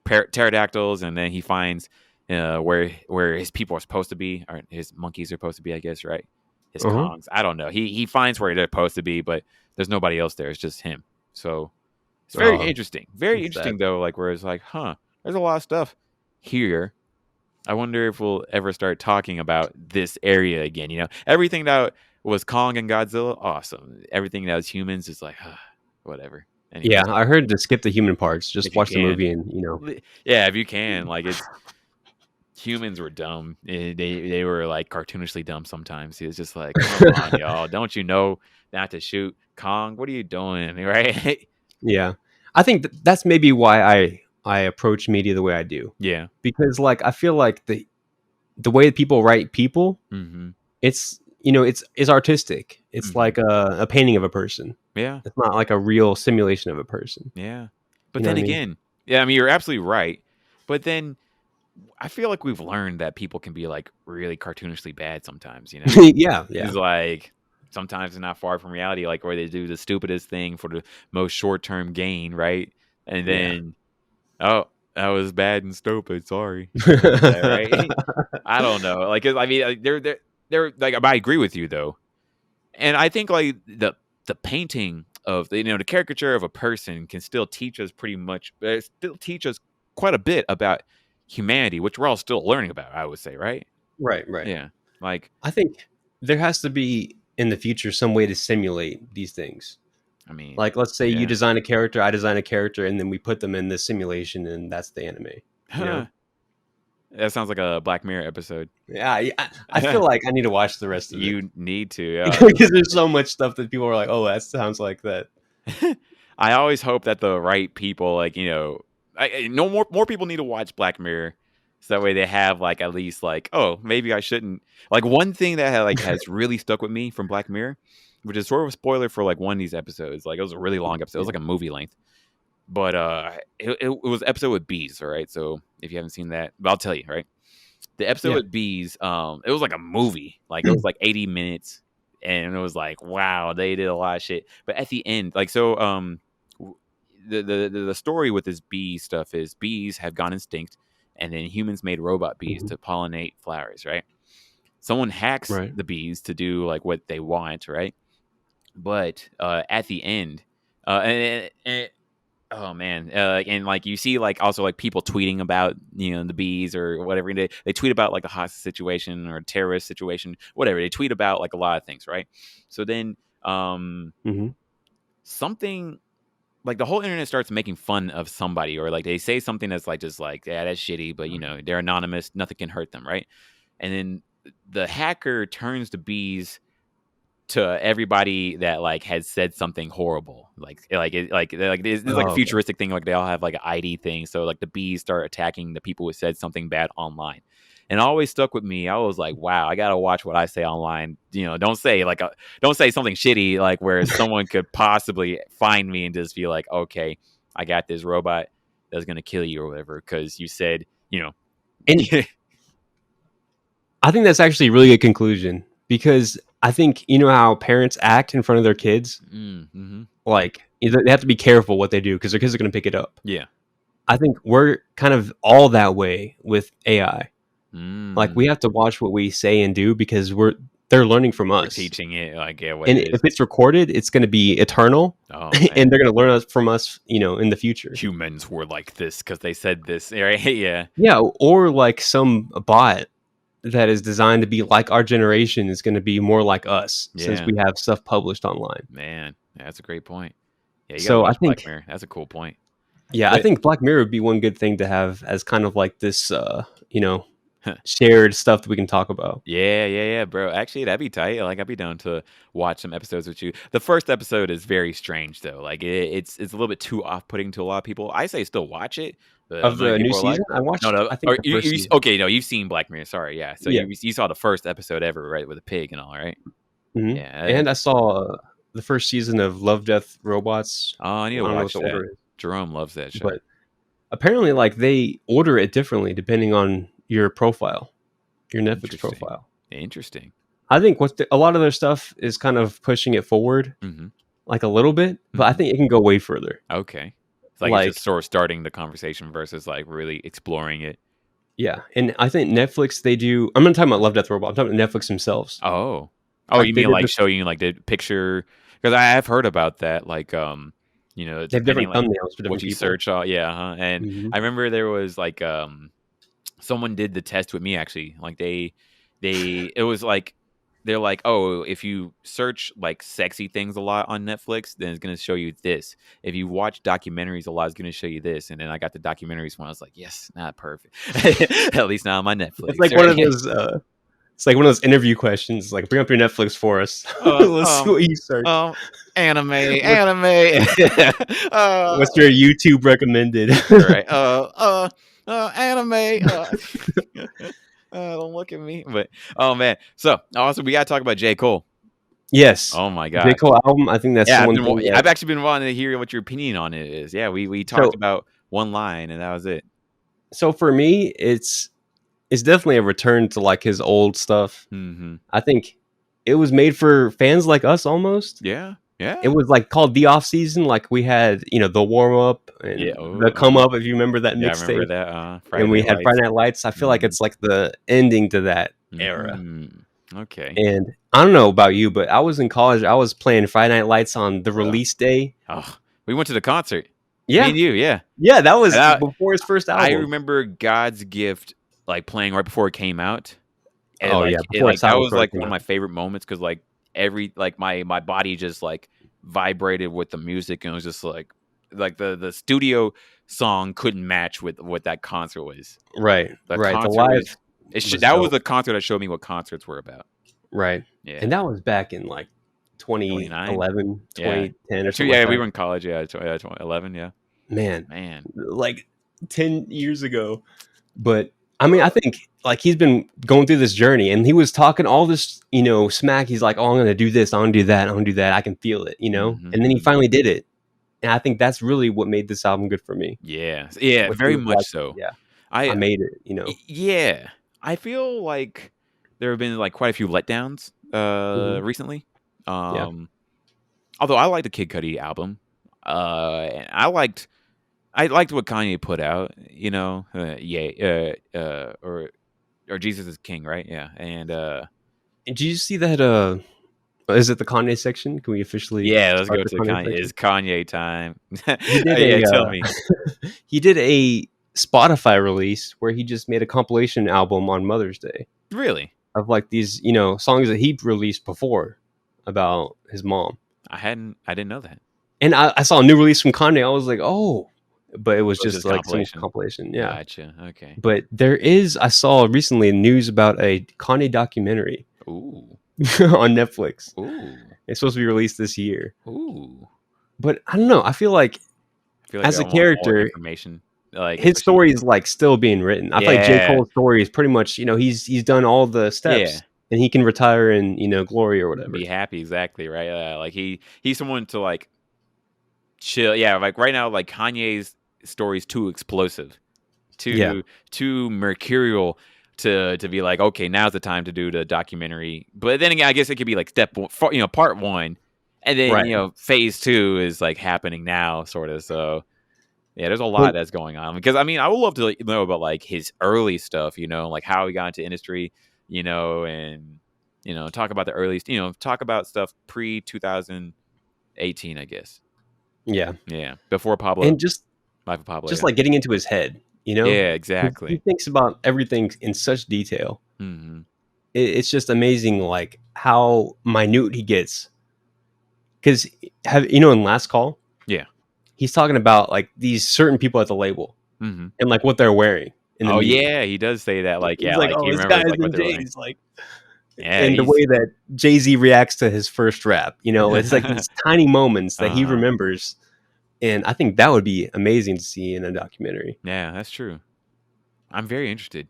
pterodactyls, and then he finds where his people are supposed to be, or his monkeys are supposed to be, I guess, right? His Kongs. I don't know. He finds where they're supposed to be, but there's nobody else there. It's just him. So it's very interesting. Very interesting, though, like where it's like, there's a lot of stuff here. I wonder if we'll ever start talking about this area again. You know, everything that was Kong and Godzilla, awesome. Everything that was humans is like, whatever. Anyway. Yeah, I heard to skip the human parts. Just watch the movie and, you know. Yeah, if you can. Like, it's humans were dumb. They were like cartoonishly dumb sometimes. He was just like, come on, y'all. Don't you know not to shoot Kong? What are you doing? Right? Yeah. I think that's maybe why I approach media the way I do. Yeah. Because like I feel like the way people write people, it's, you know, it's artistic. It's like a painting of a person. Yeah. It's not like a real simulation of a person. Yeah. But then again, I mean, you're absolutely right. But then I feel like we've learned that people can be like really cartoonishly bad sometimes, you know? Yeah. It's like sometimes it's not far from reality, like where they do the stupidest thing for the most short-term gain, right? And then, that was bad and stupid. Sorry. Right? I don't know. Like, I mean, they're like, I agree with you though. And I think like the painting of, you know, the caricature of a person can still teach us quite a bit about humanity, which we're all still learning about, I would say, right? Right. Yeah. Like, I think there has to be in the future some way to simulate these things. I mean, like, let's say you design a character, I design a character, and then we put them in this simulation, and that's the anime. You know? That sounds like a Black Mirror episode. Yeah, I feel like I need to watch the rest of it. You need to, yeah. Because there's so much stuff that people are like, oh, that sounds like that. I always hope that the right people, like, you know, more people need to watch Black Mirror, so that way they have like at least like, oh, maybe I shouldn't. Like, one thing that has really stuck with me from Black Mirror, which is sort of a spoiler for like one of these episodes. Like, it was a really long episode. It was like a movie length. But it was an episode with bees, all right? So if you haven't seen that, but I'll tell you, right? The episode with bees, it was like a movie. Like, it was like 80 minutes. And it was like, wow, they did a lot of shit. But at the end, like, so the story with this bee stuff is bees have gone extinct, and then humans made robot bees to pollinate flowers, right? Someone hacks the bees to do like what they want, right? But at the end, oh man, and like you see like also like people tweeting about, you know, the bees or whatever. They tweet about like the hostage situation or a terrorist situation, whatever. They tweet about like a lot of things, right? So then something like the whole internet starts making fun of somebody, or like they say something that's like just like, yeah, that's shitty, but you know, they're anonymous, nothing can hurt them, right? And then the hacker turns the bees to everybody that like had said something horrible, like it's like a futuristic thing, like they all have like an ID thing, so like the bees start attacking the people who said something bad online. And it always stuck with me. I was like, wow, I gotta watch what I say online. You know, don't say something shitty like where someone could possibly find me and just be like, okay, I got this robot that's gonna kill you or whatever because you said, you know. And I think that's actually a really good conclusion, because I think, you know how parents act in front of their kids? Like, they have to be careful what they do because their kids are going to pick it up. Yeah. I think we're kind of all that way with AI. Like, we have to watch what we say and do because they're learning from us. We're teaching it, like, yeah, and if it's recorded, it's going to be eternal. And they're going to learn from us, you know, in the future. Humans were like this because they said this, right? Yeah. Yeah, or like some bot that is designed to be like our generation is going to be more like us since we have stuff published online. Man, that's a great point. Yeah, so I think Black Mirror. That's a cool point. Yeah, but I think Black Mirror would be one good thing to have as kind of like this, you know, shared stuff that we can talk about. Yeah, bro. Actually, that'd be tight. Like, I'd be down to watch some episodes with you. The first episode is very strange, though. Like, it's a little bit too off-putting to a lot of people. I say still watch it. Of the new season? Like, I watched. No. I think okay, no, you've seen Black Mirror. Sorry, yeah. So you saw the first episode ever, right, with a pig and all, right? Mm-hmm. Yeah, and I saw the first season of Love, Death, Robots. Oh, I need to watch that. Jerome loves that show. But apparently, like, they order it differently depending on your profile, your Netflix profile. Interesting. I think a lot of their stuff is kind of pushing it forward, like a little bit, but I think it can go way further. Okay. It's like it's just sort of starting the conversation versus like really exploring it. Yeah, and I think Netflix, they do. I'm not talking about Love, Death, Robot. I'm talking about Netflix themselves. Oh, Like, you they mean did like this. showing like the picture? Because I have heard about that. Like, you know, They have depending different like thumbnails for what different you people. search on. Yeah, and Mhm. I remember there was like someone did the test with me actually. Like it was like they're like, oh, if you search like sexy things a lot on Netflix, then it's gonna show you this. If you watch documentaries a lot, it's gonna show you this. And then I got the documentaries one. I was like, yes, not perfect. At least not on my Netflix. It's like one of those. It's like one of those interview questions. Like, bring up your Netflix for us. Let's see what you search. Anime. What's your YouTube recommended? Right. Anime. Don't look at me. But oh man. So also we gotta talk about J. Cole. Yes. Oh my god. J. Cole album. I think that's the one thing. I've actually been wanting to hear what your opinion on it is. Yeah, we talked about one line and that was it. So for me, it's definitely a return to like his old stuff. Mm-hmm. I think it was made for fans like us almost. Yeah. Yeah. It was like called the off season. Like we had, you know, the warm up and the come up. If you remember that mixtape, I remember that. And we had Friday Night Lights. I feel like it's like the ending to that era. Okay. And I don't know about you, but I was in college. I was playing Friday Night Lights on the release day. Oh, we went to the concert. Yeah. Me and you, yeah. Yeah, that was before his first album. I remember God's Gift like playing right before it came out. And yeah. That was like one of my favorite moments because like my body just like vibrated with the music and it was just like the studio song couldn't match with what that concert was. Right. The live that was the concert that showed me what concerts were about. Right. Yeah. And that was back in like 2011, 2010 or something. Yeah, we were in college. Yeah, 2011. Yeah. Man, like 10 years ago. But I mean, I think like he's been going through this journey and he was talking all this, you know, smack. He's like, oh, I'm going to do this. I'm going to do that. I'm going to do that. I can feel it, you know? Mm-hmm. And then he finally did it. And I think that's really what made this album good for me. Yeah. Yeah, very much so. Yeah. I made it, you know? Yeah. I feel like there have been like quite a few letdowns recently. Although I like the Kid Cudi album. And I liked what Kanye put out, you know, or Jesus is King, right? Yeah. And did you see that is it the Kanye section? Can we officially let's go to Kanye section? It's Kanye time. Tell me. He did a Spotify release where he just made a compilation album on Mother's Day. Really? Of like these, you know, songs that he released before about his mom. I didn't know that. And I saw a new release from Kanye. I was like, oh, but it was just like some compilation. Yeah. Gotcha. Okay. But I saw recently news about a Kanye documentary. Ooh. On Netflix. Ooh. It's supposed to be released this year. Ooh. But I don't know. I feel like as a character, like his story is like still being written. I feel like J. Cole's story is pretty much, you know, he's done all the steps and he can retire in, you know, glory or whatever. Be happy, exactly, right? Like he's someone to like chill. Yeah, like right now, like Kanye's story is too explosive, too mercurial to be like, okay, now's the time to do the documentary. But then again, I guess it could be like part one, and then you know, phase two is like happening now, sort of. So yeah, there's a lot that's going on. Because I mean, I would love to know about like his early stuff, you know, like how he got into industry, you know, and you know, talk about the earliest, you know, talk about stuff pre 2018, I guess. Yeah, before Pablo, and just Life of Pablo, like getting into his head, you know. Yeah, exactly. He thinks about everything in such detail. Mm-hmm. It's just amazing, like how minute he gets. Because in Last Call, he's talking about like these certain people at the label and like what they're wearing. He does say that. Like, he's like oh, he this guy's like, in Jay's like. And the way that Jay-Z reacts to his first rap, you know, it's like these tiny moments that he remembers. And I think that would be amazing to see in a documentary. Yeah, that's true. I'm very interested.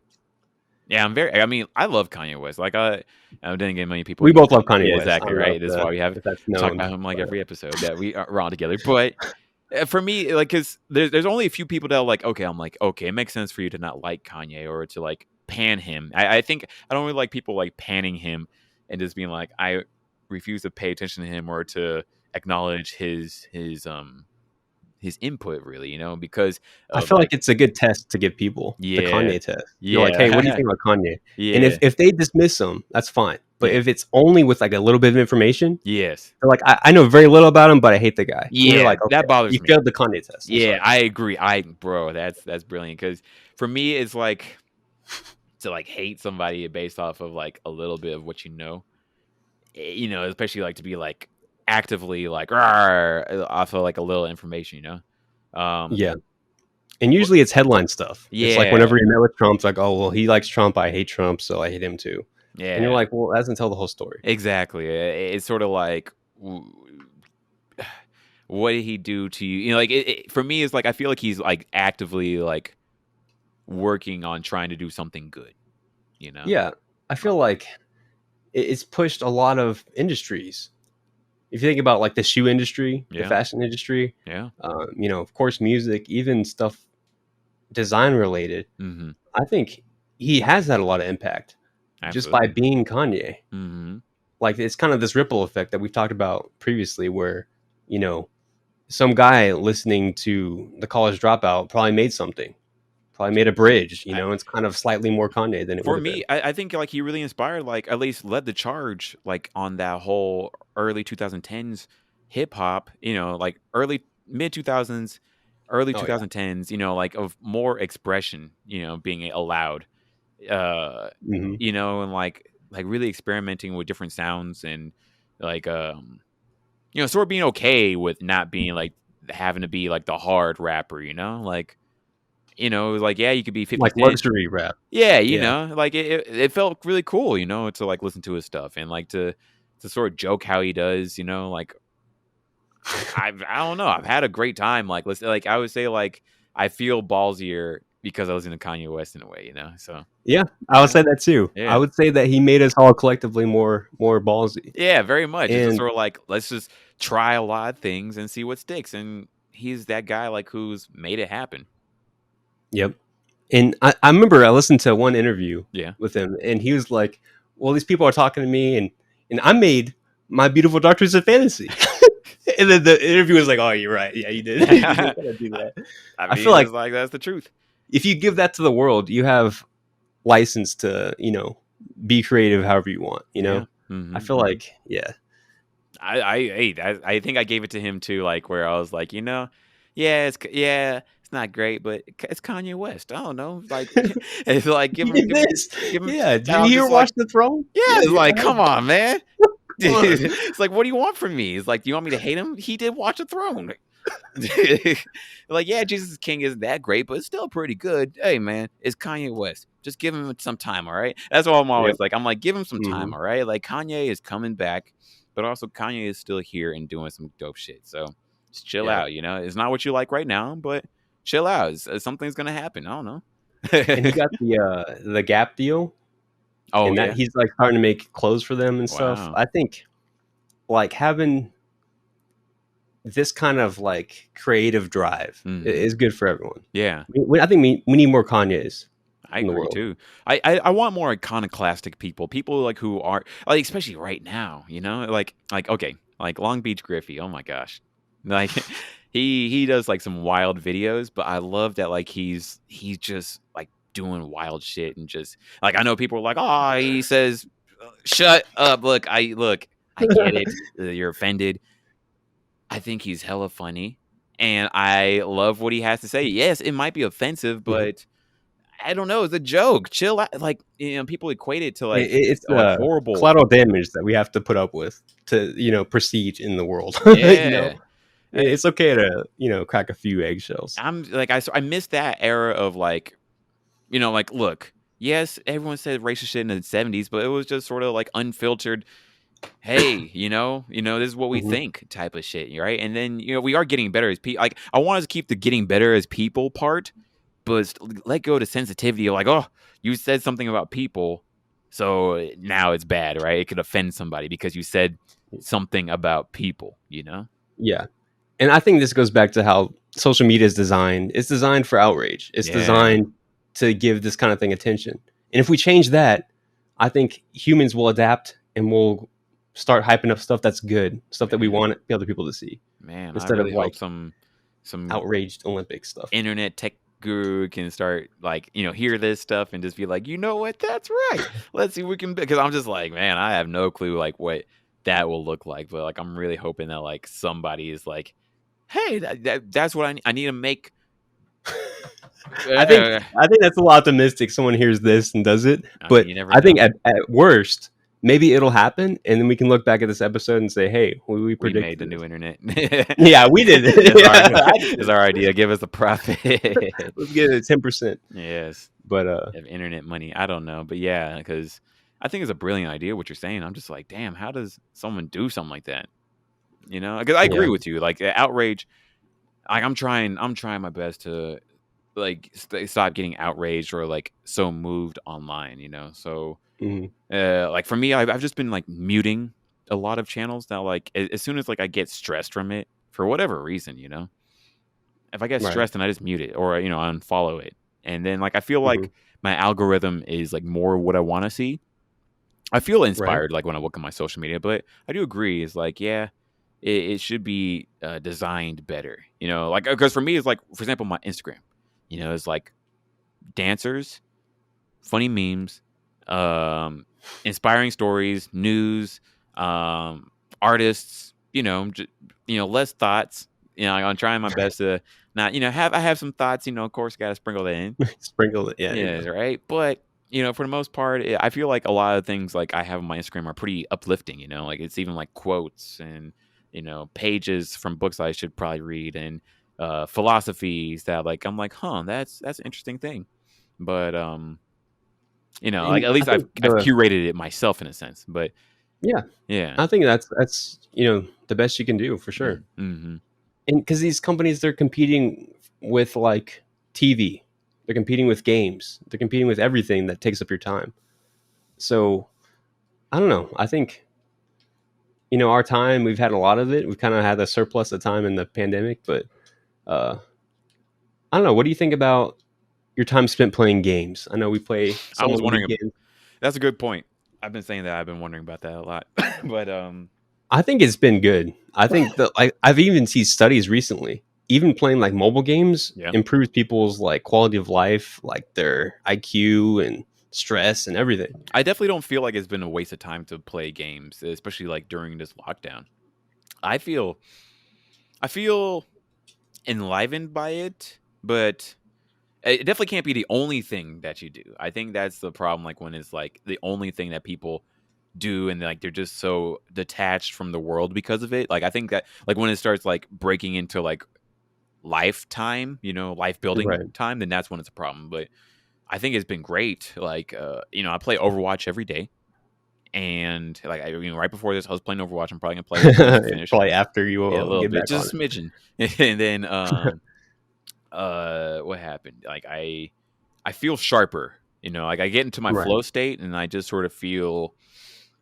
Yeah, I mean, I love Kanye West. Like, I didn't get many people. We both love Kanye West. Exactly, right? That's why we have talk about him like every episode that we are on together. But for me, like, because there's only a few people that are like, okay, I'm like, okay, it makes sense for you to not like Kanye or to like pan him. I think I don't really like people like panning him and just being like, I refuse to pay attention to him or to acknowledge his his input really, you know, because I of feel like like it's a good test to give people, the yeah, Kanye test. You're like, "Hey, what do you yeah, think about Kanye?" And yeah, if they dismiss him, that's fine. But yeah, if it's only with like a little bit of information, yes, they're like, I know very little about him, but I hate the guy." And you're yeah, like, "Okay, that bothers you me. failed the Kanye test. I'm Yeah, sorry." I agree. Bro, that's brilliant because for me, it's like to like hate somebody based off of like a little bit of what you know, you know, especially like to be like actively like "Rawr," off of like a little information, you know. Yeah. And But usually it's headline stuff. It's like yeah, whenever he met with Trump, it's like, "Oh, well, he likes Trump. I hate Trump, so I hate him too." And you're yeah, like, "Well, that doesn't tell the whole story." exactly. It's sort of like what did he do to you? You know, like for me, it's like I feel like he's like actively like working on trying to do something good. You know? Yeah. I feel like it's pushed a lot of industries. If you think about like the shoe industry, the Yeah, fashion industry, yeah, of course, music, even stuff design related, mm-hmm, I think he has had a lot of impact just by absolutely, being Kanye. mm-hmm. Like it's kind of this ripple effect that we've talked about previously, where you know some guy listening to the College Dropout probably made something, probably made a bridge. It's kind of slightly more Kanye than it would For have me, been. I think like he really inspired, like at least led the charge, like on that whole early 2010s hip hop. You know, like early mid 2000s, early Oh yeah. 2010s. You know, like of more expression. You know, being allowed. Uh, Hmm. you know, and like really experimenting with different sounds and like you know, sort of being okay with not being like having to be like the hard rapper. You know, like you know, like yeah, you could be 50 Like Cent. luxury rap. Yeah, you Yeah. know, like it felt really cool, you know, to like listen to his stuff and like to sort of joke how he does, you know, like I don't know, I've had a great time like listen, like I would say like I feel ballsier because I listen to Kanye West in a way, you know. So Yeah, I would yeah, say that too. I yeah, would say that he made us all collectively more ballsy. yeah, very much. It's just And sort of like let's just try a lot of things and see what sticks. And he's that guy like who's made it happen. yep. And I remember I listened to one interview Yeah. with him, and he was like, "Well, these people are talking to me, and I made My Beautiful Dark Twisted Fantasy." And then the interview was like, "Oh, you're right. Yeah, you did. You did kind of do that." I I feel mean, like it's like that's the truth. if you give that to the world, you have license to be creative however you want. Yeah. I Hmm. feel like yeah, I think I gave it to him too, like where I was like, you know, yeah, yeah, it's not great, but it's Kanye West. I don't know, like it's like he did this. give him. Yeah, did And you I'm hear just like, Watch the Throne? yeah, Yeah, it's yeah. like, come on, man. Come on. It's like, what do you want from me? It's like, do you want me to hate him? He did Watch the Throne. Like, yeah, Jesus is King isn't that great, but it's still pretty good. Hey, man, it's Kanye West. Just give him some time, all right? That's what I'm Yep. always like. I'm like, give him some Hmm. time, all right? Like, Kanye is coming back, but also Kanye is still here and doing some dope shit. So just chill Yeah. out, you know? It's not what you like right now, but chill out. Something's going to happen. I don't know. And he got the Gap deal, Oh, and that yeah? he's like starting to make clothes for them and stuff. Wow. I think like having this kind of like creative drive Hmm. is good for everyone. Yeah. I think we need more Kanyes I in the agree world. too. I want more iconoclastic people like who are like especially right now, you know, like okay, like Long Beach Griffey. Oh my gosh, like he does like some wild videos, but I love that like he's just like doing wild shit and just like I know people are like, oh, he says, shut up. Look, I get it. You're offended. I think he's hella funny, and I love what he has to say. Yes, it might be offensive, Mhm. but I don't know. It's a joke. Chill out. Like, you know, people equate it to like It's a horrible. collateral damage that we have to put up with to proceed in the world. Yeah. It's okay to crack a few eggshells. I'm like, I miss that era of like, you know, like, look, yes, everyone said racist shit in the 70s, but it was just sort of like unfiltered. Hey, this is what we Hmm. think type of shit, right? And then, you know, we are getting better as people. Like, I want us to keep the getting better as people part, but let go of the sensitivity of like, oh, you said something about people, so now it's bad, right? It could offend somebody because you said something about people, you know? Yeah, and I think this goes back to how social media is designed. It's designed for outrage. It's Yeah, designed to give this kind of thing attention. And if we change that, I think humans will adapt and we'll start hyping up stuff that's good, stuff that we man, want the other people to see, man. I instead of really hope like, some. some outraged Olympic stuff. Internet tech guru can start like, hear this stuff and just be like, you know what, that's right. Let's see what we can, because I'm just like, man, I have no clue like what that will look like, but like I'm really hoping that like somebody is like, hey, that's what I need to make. I think that's a little optimistic. Someone hears this and does it, but I think at worst, maybe it'll happen, and then we can look back at this episode and say, "Hey, we predicted made the new internet." Yeah, we did it. It's our idea. Give us a profit. Let's get it 10%. Yes, but internet money. I don't know, but yeah, because I think it's a brilliant idea what you're saying. I'm just like, damn, how does someone do something like that? Because I agree with you. Like outrage. Like I'm trying my best to like stop getting outraged or like so moved online. So like for me, I've just been like muting a lot of channels now. Like as soon as like I get stressed from it for whatever reason, if I get stressed, then I just mute it or unfollow it, and then like I feel like my algorithm is like more what I want to see. I feel inspired like when I look at my social media, but I do agree is like it should be designed better, like because for me it's like, for example, my Instagram, it's like dancers, funny memes, inspiring stories, news, artists, less thoughts. I'm trying my best to not, I have some thoughts, of course, got to sprinkle that in. Sprinkle it, yeah, right. But for the most part, I feel like a lot of things like I have on my Instagram are pretty uplifting. Like it's even like quotes and pages from books I should probably read and philosophies that like I'm like, that's an interesting thing. But like at least I've curated it myself in a sense. But yeah, I think that's the best you can do for sure. Mm-hmm. And because these companies, they're competing with like TV, they're competing with games, they're competing with everything that takes up your time. So I don't know. I think our time, we've had a lot of it. We've kind of had a surplus of time in the pandemic, but I don't know. What do you think about your time spent playing games? I know we play. I was wondering. That's a good point. I've been saying that. I've been wondering about that a lot. But I think it's been good. I think that I've even seen studies recently. Even playing like mobile games improves people's like quality of life, like their IQ and stress and everything. I definitely don't feel like it's been a waste of time to play games, especially like during this lockdown. I feel enlivened by it, but it definitely can't be the only thing that you do. I think that's the problem, like when it's like the only thing that people do and like they're just so detached from the world because of it. Like I think that like when it starts like breaking into like lifetime, life building time, then that's when it's a problem. But I think it's been great. Like, I play Overwatch every day, and like, right before this, I was playing Overwatch. I'm probably gonna play finish. Probably after you a little bit, just a smidgen. And then, what happened? Like, I feel sharper. Like I get into my flow state, and I just sort of feel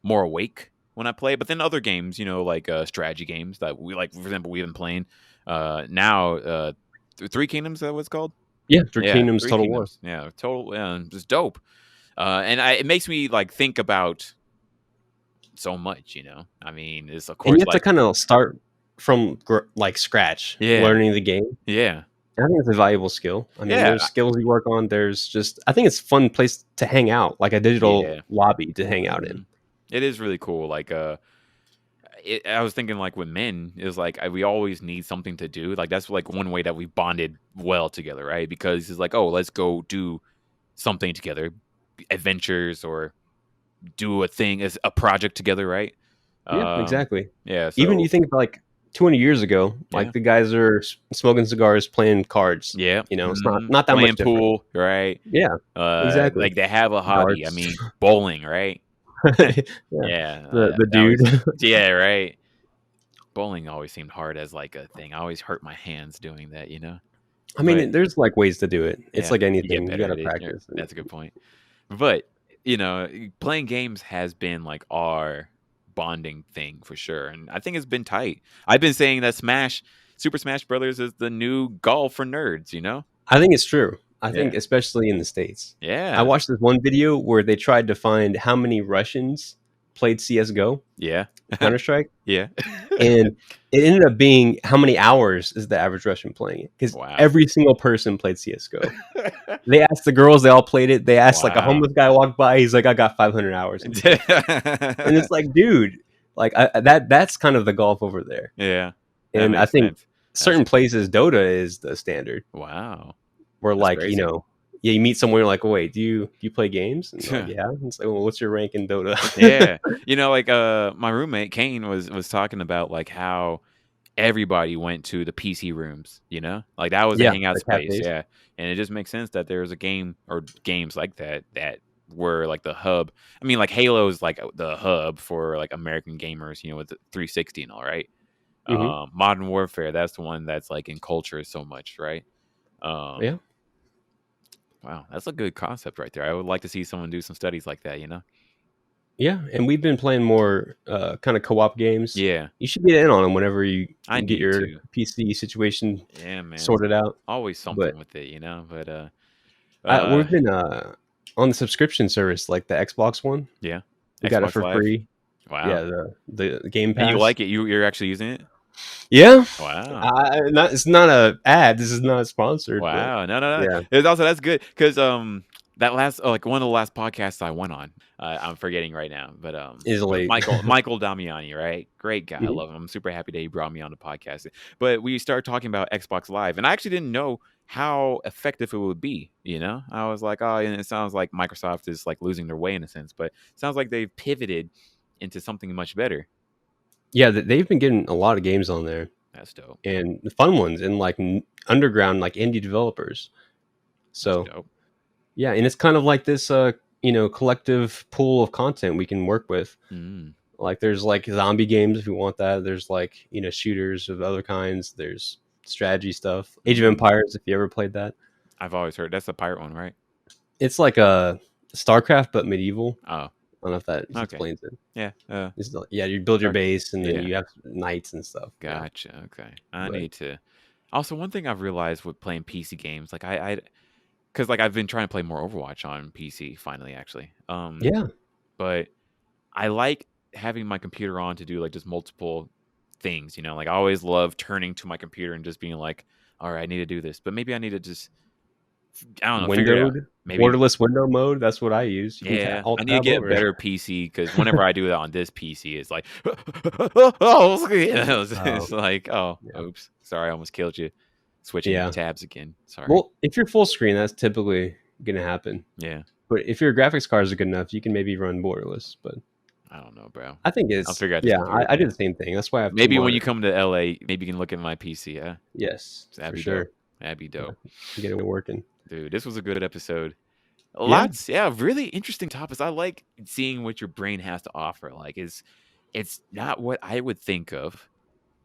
more awake when I play. But then other games, like strategy games that we like, for example, we've been playing now. Three Kingdoms, is that what it's called? Yeah, Three Kingdoms, Total War. Yeah, just dope. And it makes me like think about so much. I mean, it's of course. And you have to kind of start from like scratch, learning the game. Yeah, I think it's a valuable skill. I mean, there's skills you work on. There's just, I think it's a fun place to hang out, like a digital lobby to hang out in. It is really cool. Like, I was thinking like with men is like we always need something to do. Like that's like one way that we bonded well together, right? Because it's like, oh, let's go do something together, adventures, or do a thing as a project together, right? Yeah, exactly. Yeah. So, even you think like 200 years ago, like the guys are smoking cigars, playing cards. Yeah, it's not that playing much different. Pool, right? Yeah, exactly. Like they have a hobby. Darts. I mean, bowling, right? Yeah. The dude. Yeah, right. Bowling always seemed hard as like a thing. I always hurt my hands doing that, I mean, there's like ways to do it. It's like anything. You gotta practice. Yeah, that's a good point. But, playing games has been like our bonding thing for sure. And I think it's been tight. I've been saying that Super Smash Brothers is the new golf for nerds, I think it's true. I think especially in the States. Yeah. I watched this one video where they tried to find how many Russians played CSGO. Yeah. Counter-Strike. Yeah. And it ended up being how many hours is the average Russian playing it? Because every single person played CS:GO. They asked the girls, they all played it. They asked like a homeless guy walked by, he's like, I got 500 hours. And it's like, dude, like that's kind of the golf over there. Yeah. And I think certain places, Dota is the standard. Wow. Where that's like, crazy. You know, yeah, you meet someone, you're like, oh, wait, do you play games? And like, yeah. It's like, well, what's your rank in Dota? Yeah. You know, like my roommate Kane was talking about like how everybody went to the PC rooms, you know? Like that was the hangout space. Cafes. Yeah. And it just makes sense that there's a game or games like that were like the hub. I mean, like Halo is like the hub for like American gamers, you know, with the 360 and all, right? Mm-hmm. Modern Warfare, that's the one that's like in culture so much, right? Yeah. Wow, that's a good concept right there. I would like to see someone do some studies like that, you know? Yeah, and we've been playing more kind of co-op games. Yeah. You should get in on them whenever you get your PC situation sorted out. Always something with it, you know? But we've been on the subscription service, like the Xbox one. Yeah. We got it for free. Wow. Yeah, the Game Pass. And you like it? You're actually using it? Yeah. Wow. It's not a ad. This is not sponsored. Wow. No. Yeah. It's also that's good because that last like one of the last podcasts I went on, I'm forgetting right now, but Michael Damiani, right? Great guy. Mm-hmm. I love him. I'm super happy that he brought me on the podcast. But we started talking about Xbox Live, and I actually didn't know how effective it would be. You know, I was like, oh, and it sounds like Microsoft is like losing their way in a sense, but it sounds like they've pivoted into something much better. Yeah, they've been getting a lot of games on there. That's dope. And the fun ones and like underground, like indie developers. So, yeah, and it's kind of like this, collective pool of content we can work with. Mm. Like there's like zombie games if you want that. There's like, shooters of other kinds. There's strategy stuff. Age of Empires, if you ever played that. I've always heard that's a pirate one, right? It's like a StarCraft, but medieval. Oh. I don't know if that explains it. Yeah. You build your base and then you have knights and stuff. Gotcha. Yeah. Okay. I need to. Also, one thing I've realized with playing PC games, like because like I've been trying to play more Overwatch on PC finally, actually. Yeah. But I like having my computer on to do like just multiple things, you know. Like I always love turning to my computer and just being like, all right, I need to do this, but maybe I need to just. I don't know. Windowed, borderless window mode. That's what I use. I need to get a better PC because whenever I do that on this PC, it's like, it's like, oops, sorry, I almost killed you. Switching tabs again. Sorry. Well, if you're full screen, that's typically gonna happen. Yeah. But if your graphics cards are good enough, you can maybe run borderless. But I don't know, bro. I think it's. I'll figure out. Yeah, I did the same thing. That's why I have. Maybe when you come to LA, maybe you can look at my PC. Yeah. Yes, that'd be sure. Dope. That'd be dope. Get it working. Dude, this was a good episode. Lots, really interesting topics. I like seeing what your brain has to offer. Like, it's not what I would think of,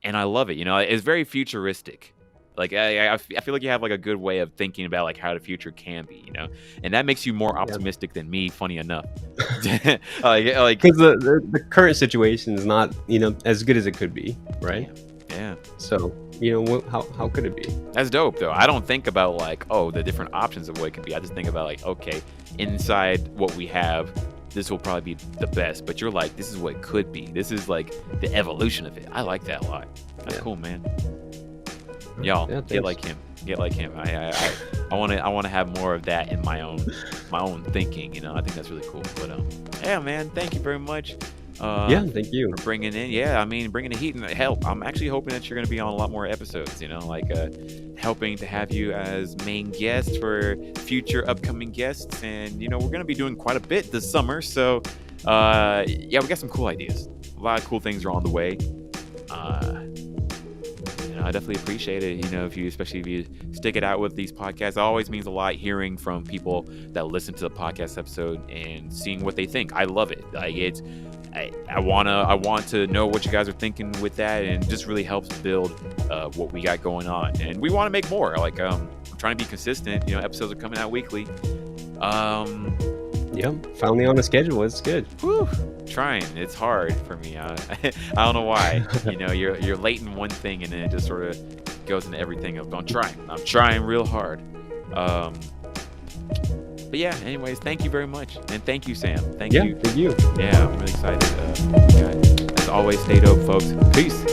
and I love it. You know, it's very futuristic. Like, I feel like you have like a good way of thinking about like how the future can be. You know, and that makes you more optimistic than me. Funny enough, like because the current situation is not as good as it could be, right? Yeah. So. How could it be? That's dope, though. I don't think about like, the different options of what it can be. I just think about like, okay, inside what we have, this will probably be the best. But you're like, this is what it could be. This is like the evolution of it. I like that a lot. That's cool, man. Y'all get like him. Get like him. I want to have more of that in my own thinking. You know, I think that's really cool. But yeah, man, thank you very much. Thank you for bringing in. Bringing the heat and help. I'm actually hoping that you're going to be on a lot more episodes. You know, like helping to have you as main guest for future upcoming guests, and we're going to be doing quite a bit this summer. So, we got some cool ideas. A lot of cool things are on the way. I definitely appreciate it. Especially if you stick it out with these podcasts, it always means a lot hearing from people that listen to the podcast episode and seeing what they think. I love it. Like I want to know what you guys are thinking with that, and it just really helps build what we got going on. And we want to make more. Like I'm trying to be consistent. Episodes are coming out weekly. Finally on the schedule. It's good. Whew. Trying. It's hard for me. I don't know why. You're late in one thing and then it just sort of goes into everything. I'm trying real hard. But yeah, anyways, thank you very much. And thank you, Sam. Thank you. Thank you. Yeah, I'm really excited. as always, stay dope, folks. Peace.